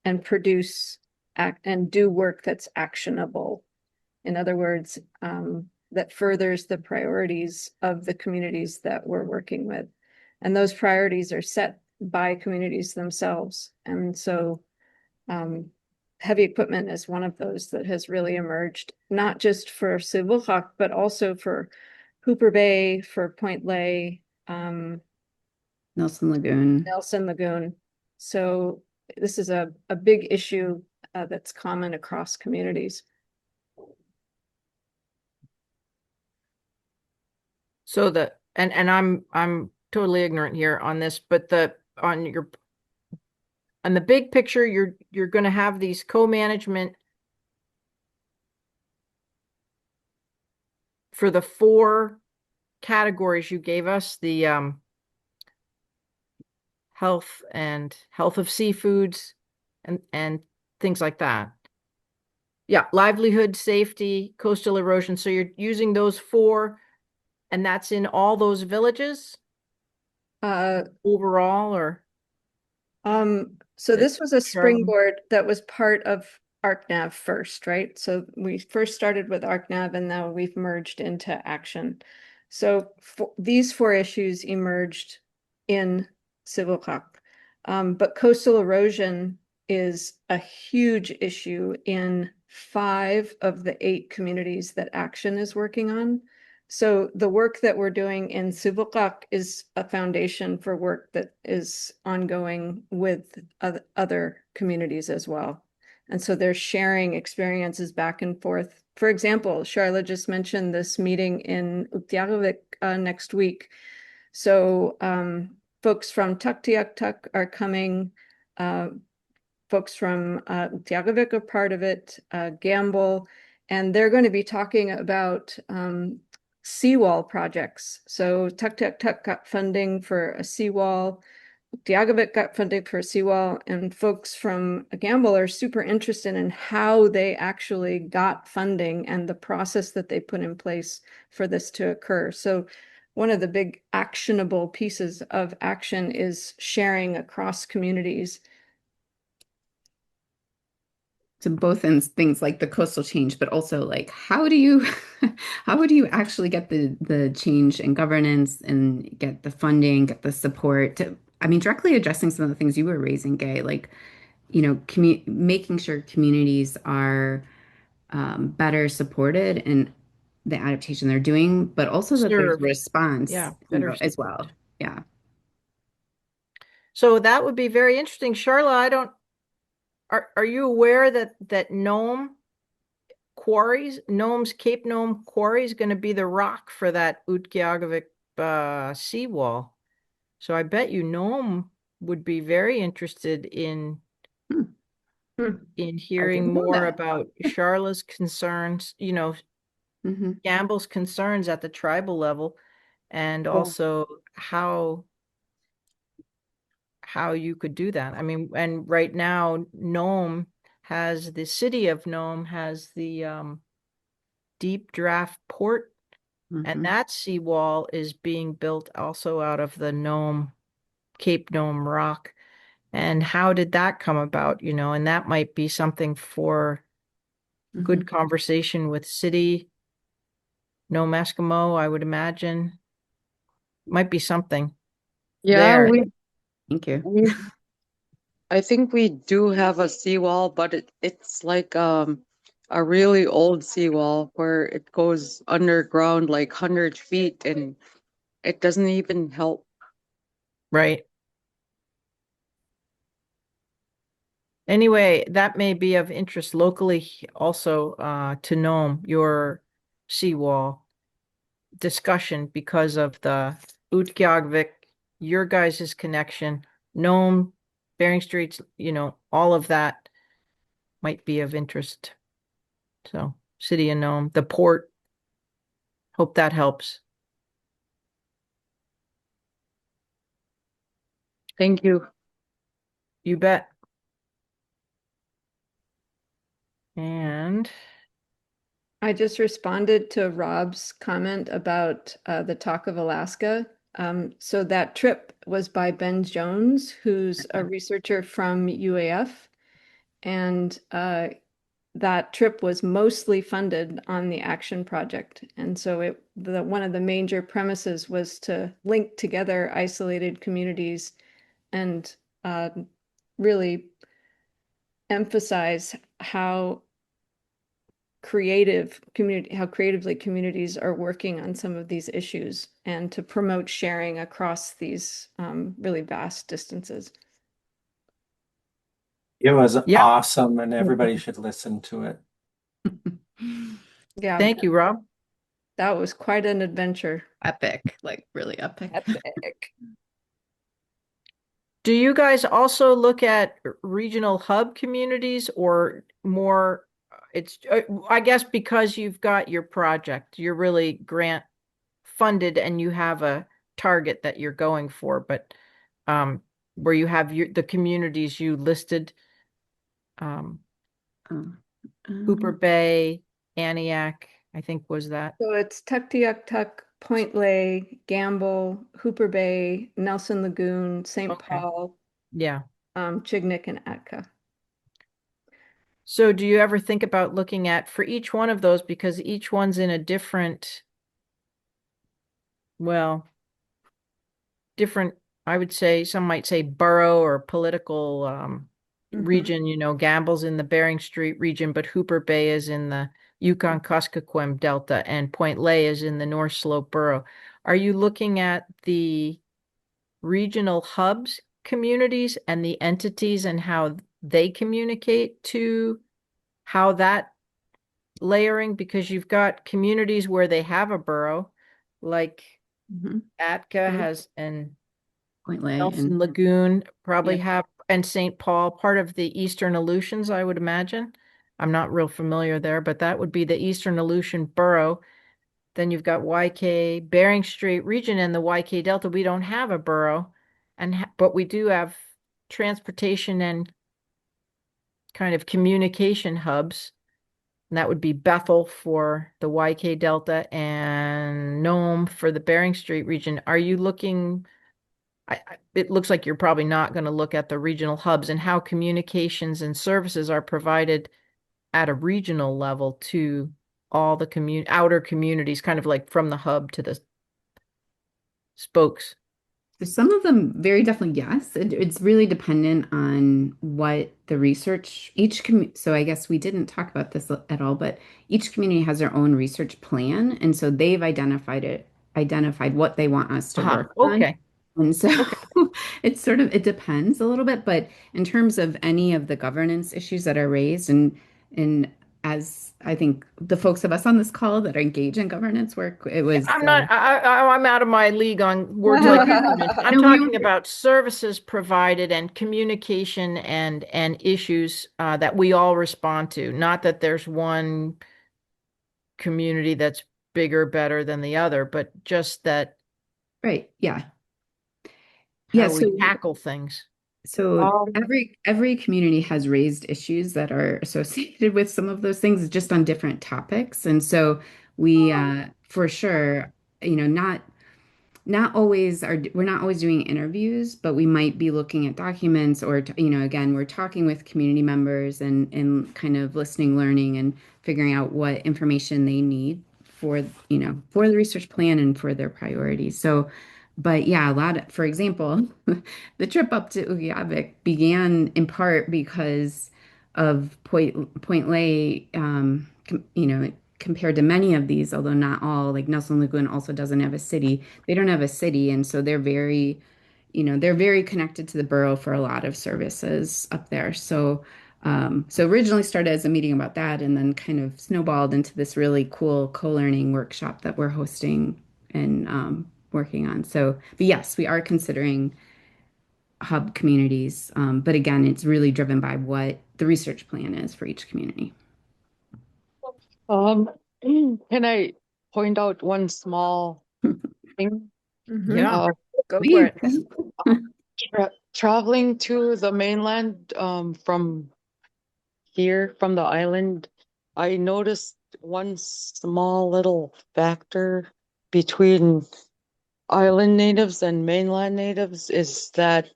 and produce and do work that's actionable. In other words, that furthers the priorities of the communities that we're working with. And those priorities are set by communities themselves. And so heavy equipment is one of those that has really emerged, not just for Sivuqaq, but also for Hooper Bay, for Point Lay, Nelson Lagoon. Nelson Lagoon. So this is a big issue that's common across communities. So and I'm totally ignorant here on this, but on the big picture, you're going to have these co-management for the 4 categories you gave us, the health of seafoods and things like that. Yeah, livelihood, safety, coastal erosion. So you're using those 4, and that's in all those villages overall, or? So this was a springboard that was part of ArcNav first, right? So we first started with ArcNav and now we've merged into Action. So these 4 issues emerged in Sivuqaq. But coastal erosion is a huge issue in 5 of the 8 communities that Action is working on. So the work that we're doing in Sivuqaq is a foundation for work that is ongoing with other communities as well. And so they're sharing experiences back and forth. For example, Charla just mentioned this meeting in Utqiagvik next week. So folks from Tuktoyaktuk are coming. Folks from Utqiagvik are part of it, Gambell, and they're going to be talking about seawall projects. So Tuktoyaktuk got funding for a seawall. Utqiagvik got funding for a seawall, and folks from Gambell are super interested in how they actually got funding and the process that they put in place for this to occur. So one of the big actionable pieces of Action is sharing across communities. So both ends, things like the coastal change, but also like how do you actually get the change in governance and get the funding, get the support to, directly addressing some of the things you were raising, Gay, like, making sure communities are better supported in the adaptation they're doing, but also that there's response better as well. Yeah. So that would be very interesting. Charla, are you aware that Cape Nome quarry is going to be the rock for that Utqiagvik seawall? So I bet you Nome would be very interested in in I hearing didn't know more that. about Charla's concerns, Mm-hmm. Gambell's concerns at the tribal level, and Oh, also how you could do that. I mean, and right now, the city of Nome has the deep draft port, and Mm-hmm. that seawall is being built also out of the Cape Nome rock. And how did that come about? And that might be something for Mm-hmm. good conversation with city, Nome Eskimo, I would imagine. Might be something yeah, there. Thank you. I think we do have a seawall, but it's like a really old seawall where it goes underground like 100 feet and it doesn't even help. Right. Anyway, that may be of interest locally also to Nome, your seawall discussion because of the Utqiagvik, your guys' connection, Nome, Bering Straits, all of that might be of interest. So, City of Nome, the port, hope that helps. Thank you. You bet. And I just responded to Rob's comment about the Talk of Alaska. So that trip was by Ben Jones, who's a researcher from UAF, and that trip was mostly funded on the Action Project. And so one of the major premises was to link together isolated communities and really emphasize how creatively communities are working on some of these issues and to promote sharing across these really vast distances. It was yeah, awesome, and everybody should listen to it. Yeah, thank you, Rob. that was quite an adventure. Epic, like really epic. Epic. Do you guys also look at regional hub communities or more? I guess because you've got your project, you're really grant funded and you have a target that you're going for, but where you have the communities you listed, Oh, Hooper Bay, Aniak, I think was that. So it's Tuktoyaktuk, Point Lay, Gambell, Hooper Bay, Nelson Lagoon, St. Okay. Paul, Yeah. Chignik, and Atka. So do you ever think about looking at for each one of those, because each one's in a different, I would say, some might say borough or political region, Gambell's in the Bering Strait region, but Hooper Bay is in the Yukon-Kuskokwim Delta and Point Lay is in the North Slope Borough. Are you looking at the regional hubs communities and the entities and how they communicate to how that layering? Because you've got communities where they have a borough, like Atka has, and Point Lay Nelson and Lagoon probably Yep. have, and St. Paul, part of the Eastern Aleutians, I would imagine. I'm not real familiar there, but that would be the Eastern Aleutian Borough. Then you've got YK, Bering Strait region, and the YK Delta. We don't have a borough, but we do have transportation and kind of communication hubs. And that would be Bethel for the YK Delta and Nome for the Bering Strait region. Are you looking? It looks like you're probably not going to look at the regional hubs and how communications and services are provided at a regional level to all the outer communities, kind of like from the hub to the spokes. So some of them very definitely yes. It's really dependent on what the research so I guess we didn't talk about this at all, but each community has their own research plan, and so they've identified what they want us to work on. Okay. And so it depends a little bit, but in terms of any of the governance issues that are raised and as I think the folks of us on this call that engage in governance work, it was. I'm not, I'm out of my league on words like governance. I'm No, talking about services provided and communication and issues that we all respond to. Not that there's one community that's bigger, better than the other, but just that Right. Yeah. how Yeah. we tackle things. So every community has raised issues that are associated with some of those things, just on different topics. And so we, for sure, not always we're not always doing interviews, but we might be looking at documents or, again, we're talking with community members and kind of listening, learning, and figuring out what information they need for, for the research plan and for their priorities. So, but yeah, for example, the trip up to Ungott began in part because of Point Lay, compared to many of these, although not all, like Nelson Lagoon also doesn't have a city. They don't have a city, and so they're very connected to the borough for a lot of services up there. So originally started as a meeting about that, and then kind of snowballed into this really cool co-learning workshop that we're hosting and working on. But yes, we are considering hub communities, but again, it's really driven by what the research plan is for each community. Can I point out one small thing? Yeah, Go for it. Traveling to the mainland from here, from the island, I noticed one small little factor between island natives and mainland natives is that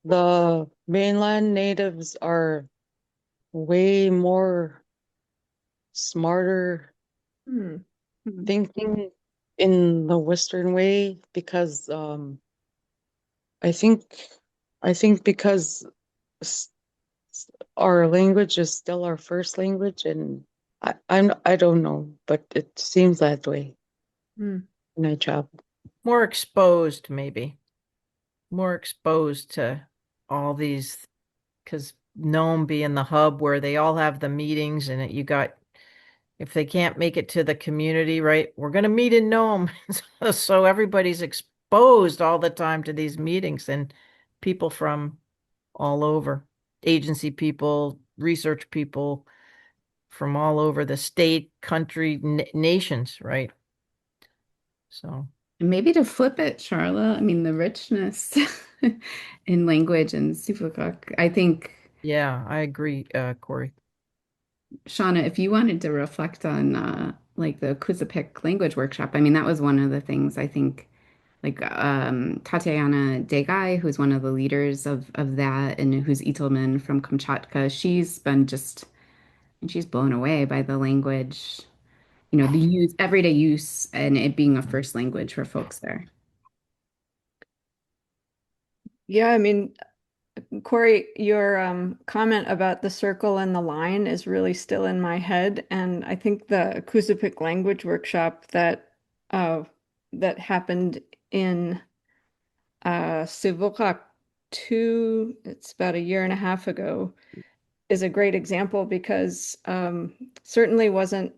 the mainland natives are way more smarter thinking in the Western way because I think because our language is still our first language, and I don't know, but it seems that way when I travel. more exposed, maybe. More exposed to all these, because Nome being the hub where they all have the meetings and if they can't make it to the community, right, we're going to meet in Nome. So everybody's exposed all the time to these meetings and people from all over, agency people, research people from all over the state, country, nations, right? So And maybe to flip it, Charla, I mean, the richness in language and Sivuqaq, I think. yeah, I agree, Corey. Shauna, if you wanted to reflect on like the Koozaata language workshop, I mean, that was one of the things I think, like Tatiana Degai, who's one of the leaders of that, and who's Itelman from Kamchatka, she's blown away by the language, the everyday use, and it being a first language for folks there. Yeah, I mean, Corey, your comment about the circle and the line is really still in my head, and I think the Koozaata language workshop that happened in Sivuqaq it's about a year and a half ago, is a great example because certainly wasn't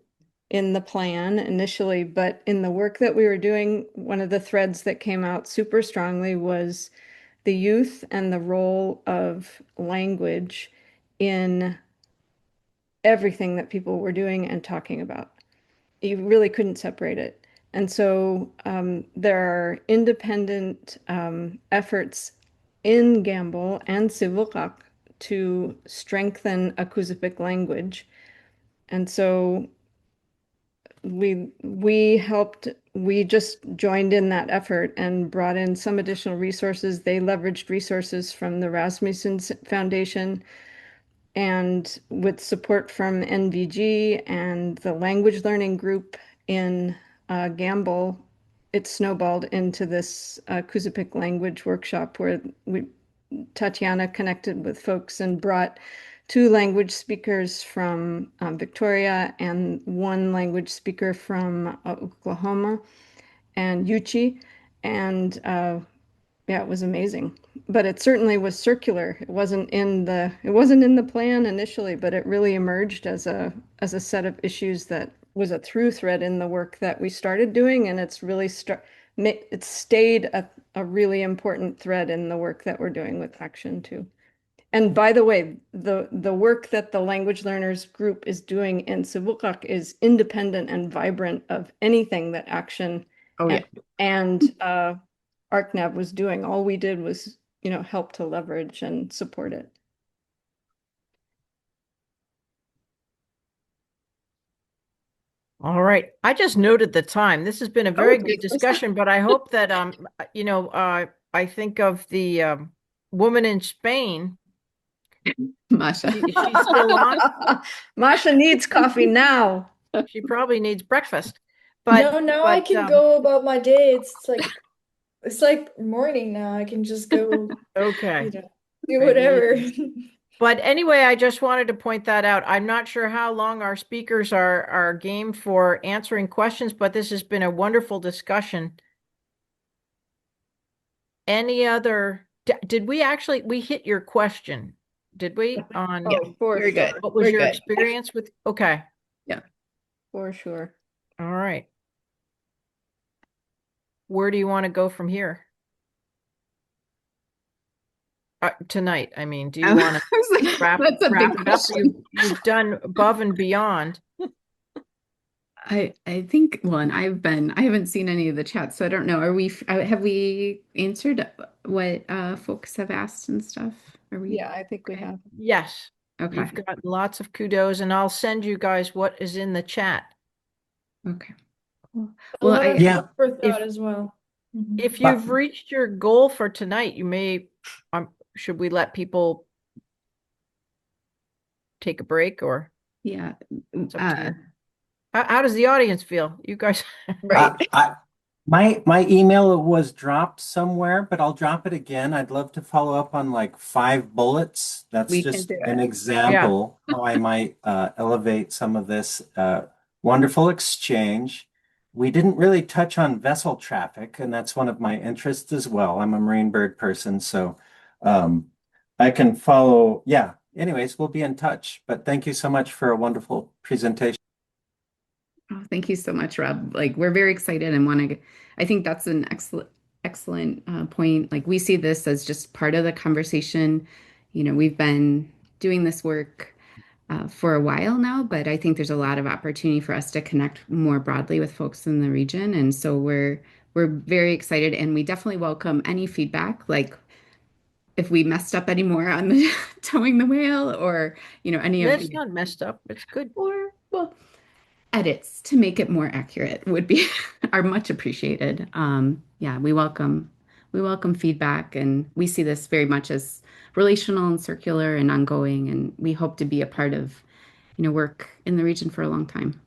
in the plan initially, but in the work that we were doing, one of the threads that came out super strongly was the youth and the role of language in everything that people were doing and talking about. You really couldn't separate it. And so there are independent efforts in Gambell and Sivuqaq to strengthen a Koozaata language. And so we just joined in that effort and brought in some additional resources. They leveraged resources from the Rasmussen Foundation and with support from NVG and the language learning group in Gambell, it snowballed into this Koozaata language workshop where Tatiana connected with folks and brought 2 language speakers from Victoria and 1 language speaker from Oklahoma and Yuchi. And yeah, it was amazing. But it certainly was circular. It wasn't in the plan initially, but it really emerged as a set of issues that was a through thread in the work that we started doing, and it's really it's stayed a really important thread in the work that we're doing with Action too. And by the way, the work that the language learners group is doing in Sivuqaq is independent and vibrant of anything that Action and ArcNav was doing. All we did was, help to leverage and support it. All right. I just noted the time. This has been a very good discussion, but I hope that I think of the woman in Spain. Masha. She's still on. Masha needs coffee now. She probably needs breakfast. But no, I can go about my day. It's like morning now. I can just go okay. Do whatever. But anyway, I just wanted to point that out. I'm not sure how long our speakers are game for answering questions, but this has been a wonderful discussion. Any other, did we hit your question? Did we? Very good. What was your experience with? Okay. Yeah, for sure. All right. Where do you want to go from here? Tonight, I mean, do you want to wrap it up? You've done above and beyond. I think I haven't seen any of the chats, so I don't know. Have we answered what folks have asked and stuff? Yeah, I think we have. Yes. Okay. You've got lots of kudos, and I'll send you guys what is in the chat. Okay. Cool. Well, for thought as well. If you've reached your goal for tonight, you may should we let people take a break or? Yeah. How does the audience feel? You guys, right? My email was dropped somewhere, but I'll drop it again. I'd love to follow up on like 5 bullets. That's just an example how I might elevate some of this wonderful exchange. We didn't really touch on vessel traffic, and that's one of my interests as well. I'm a marine bird person, so I can follow. Yeah. Anyways, we'll be in touch. But thank you so much for a wonderful presentation. Oh, thank you so much, Rob. We're very excited and I think that's an excellent point. We see this as just part of the conversation. We've been doing this work for a while now, but I think there's a lot of opportunity for us to connect more broadly with folks in the region. And so we're very excited, and we definitely welcome any feedback, if we messed up any more on the towing the whale or, any of it's not messed up. It's good. Or, well, edits to make it more accurate are much appreciated. Yeah, we welcome feedback, and we see this very much as relational and circular and ongoing, and we hope to be a part of work in the region for a long time.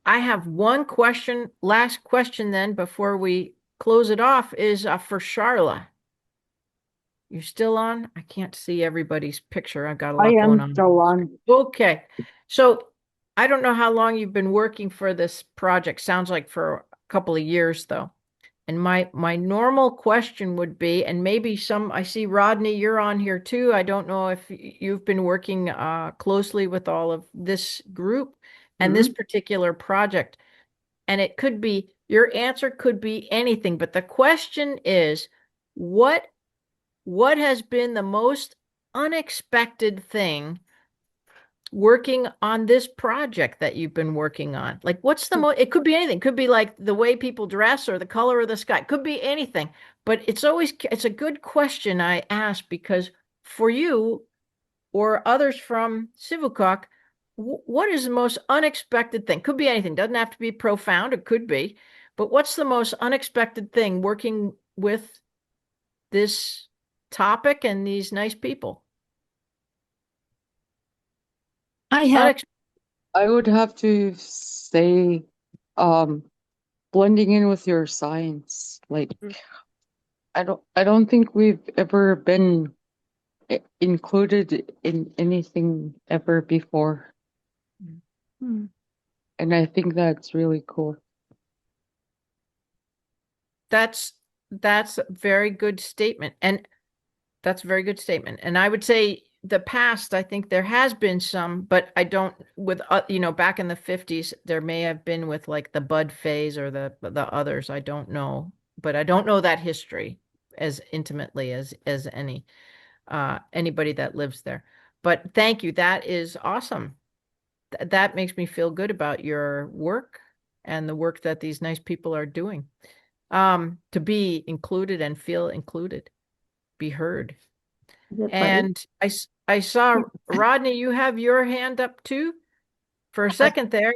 I have one question, last question then before we close it off is for Charla. You still on? I can't see everybody's picture. I've got a lot going on. I am still on. Okay. So I don't know how long you've been working for this project. Sounds like for a couple of years though. And my normal question would be, and maybe I see Rodney, you're on here too. I don't know if you've been working closely with all of this group and this particular project. And it could be, your answer could be anything, but the question is, what has been the most unexpected thing working on this project that you've been working on? What's the most, it could be anything. It could be like the way people dress or the color of the sky. It could be anything, but it's a good question I ask because for you or others from Sivuqaq, what is the most unexpected thing? Could be anything. Doesn't have to be profound. It could be, but what's the most unexpected thing working with this topic and these nice people? I would have to say blending in with your science. I don't think we've ever been included in anything ever before. And I think that's really cool. That's that's a very good statement. And that's a very good statement. And I would say the past, I think there has been some, but I don't with, back in the 50s, there may have been with like the bud phase or the others. I don't know, but I don't know that history as intimately as anybody that lives there. But thank you. That is awesome. That makes me feel good about your work and the work that these nice people are doing. To be included and feel included, be heard. And I saw, Rodney, you have your hand up too for a second there.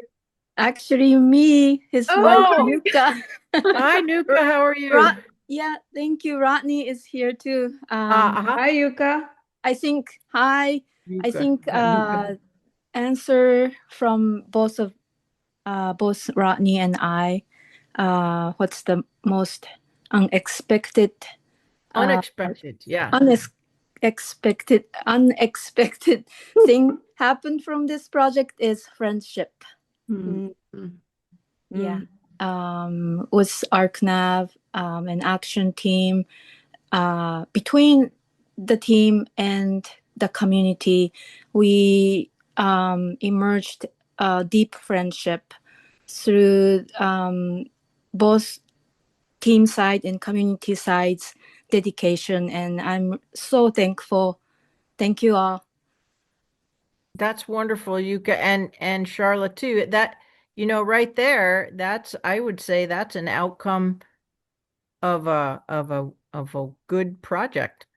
Actually, me, his wife, Nuka. Hi, Nuka. How are you? Yeah, thank you. Rodney is here too. Hi, Yuka. I think, hi. I Nuka. think Nuka. answer from both Rodney and I. What's the most unexpected? Unexpected, yeah. Unexpected thing happened from this project is friendship. Yeah. With ArcNav, an action team, between the team and the community, we emerged a deep friendship through both team side and community side's dedication, and I'm so thankful. Thank you all. That's wonderful, Yuka, and Charla too. That, right there, I would say that's an outcome of a good project.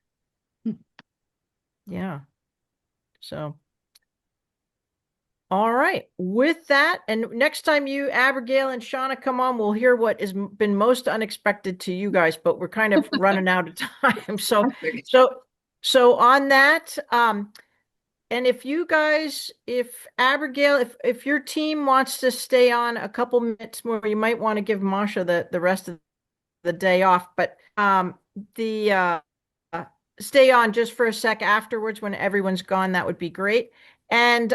Yeah. So, all right. With that, and next time you, Abigail and Shauna, come on, we'll hear what has been most unexpected to you guys, but we're kind of running out of time. So on that, and if you guys, if Abigail, if your team wants to stay on a couple minutes more, you might want to give Masha the rest of the day off, but stay on just for a sec afterwards when everyone's gone, that would be great. And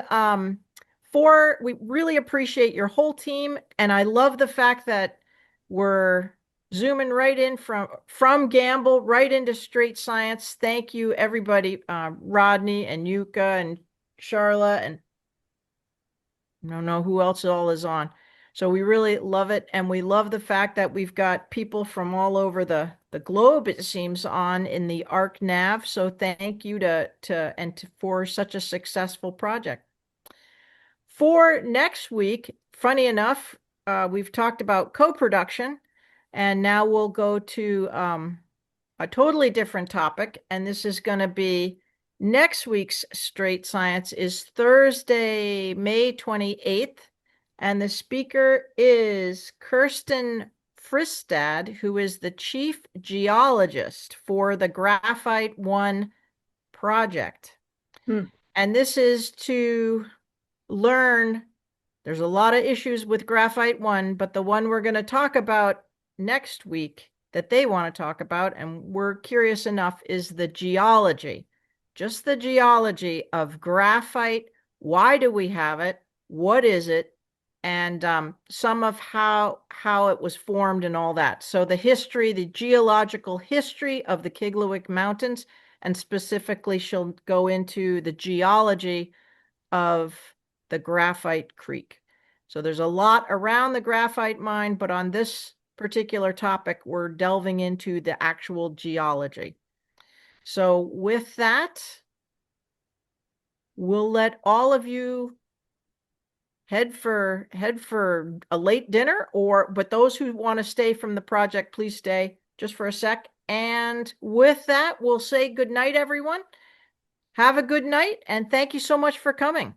we really appreciate your whole team, and I love the fact that we're zooming right in from Gambell right into Strait Science. Thank you, everybody, Rodney and Yuka and Charla, and I don't know who else all is on. So we really love it, and we love the fact that we've got people from all over the globe, it seems, on in the ArcNav. So thank you for such a successful project. For next week, funny enough, we've talked about co-production, and now we'll go to a totally different topic, and this is going to be next week's Strait Science is Thursday, May 28th, and the speaker is Kirsten Fristad, who is the chief geologist for the Graphite 1 project. And this is to learn, there's a lot of issues with Graphite 1, but the one we're going to talk about next week that they want to talk about, and we're curious enough, is the geology, just the geology of graphite. Why do we have it? What is it? And some of how it was formed and all that. So the geological history of the Kiglawik Mountains, and specifically she'll go into the geology of the Graphite Creek. So there's a lot around the graphite mine, but on this particular topic, we're delving into the actual geology. So with that, we'll let all of you head for a late dinner, but those who want to stay from the project, please stay just for a sec. And with that, we'll say good night, everyone. Have a good night, and thank you so much for coming.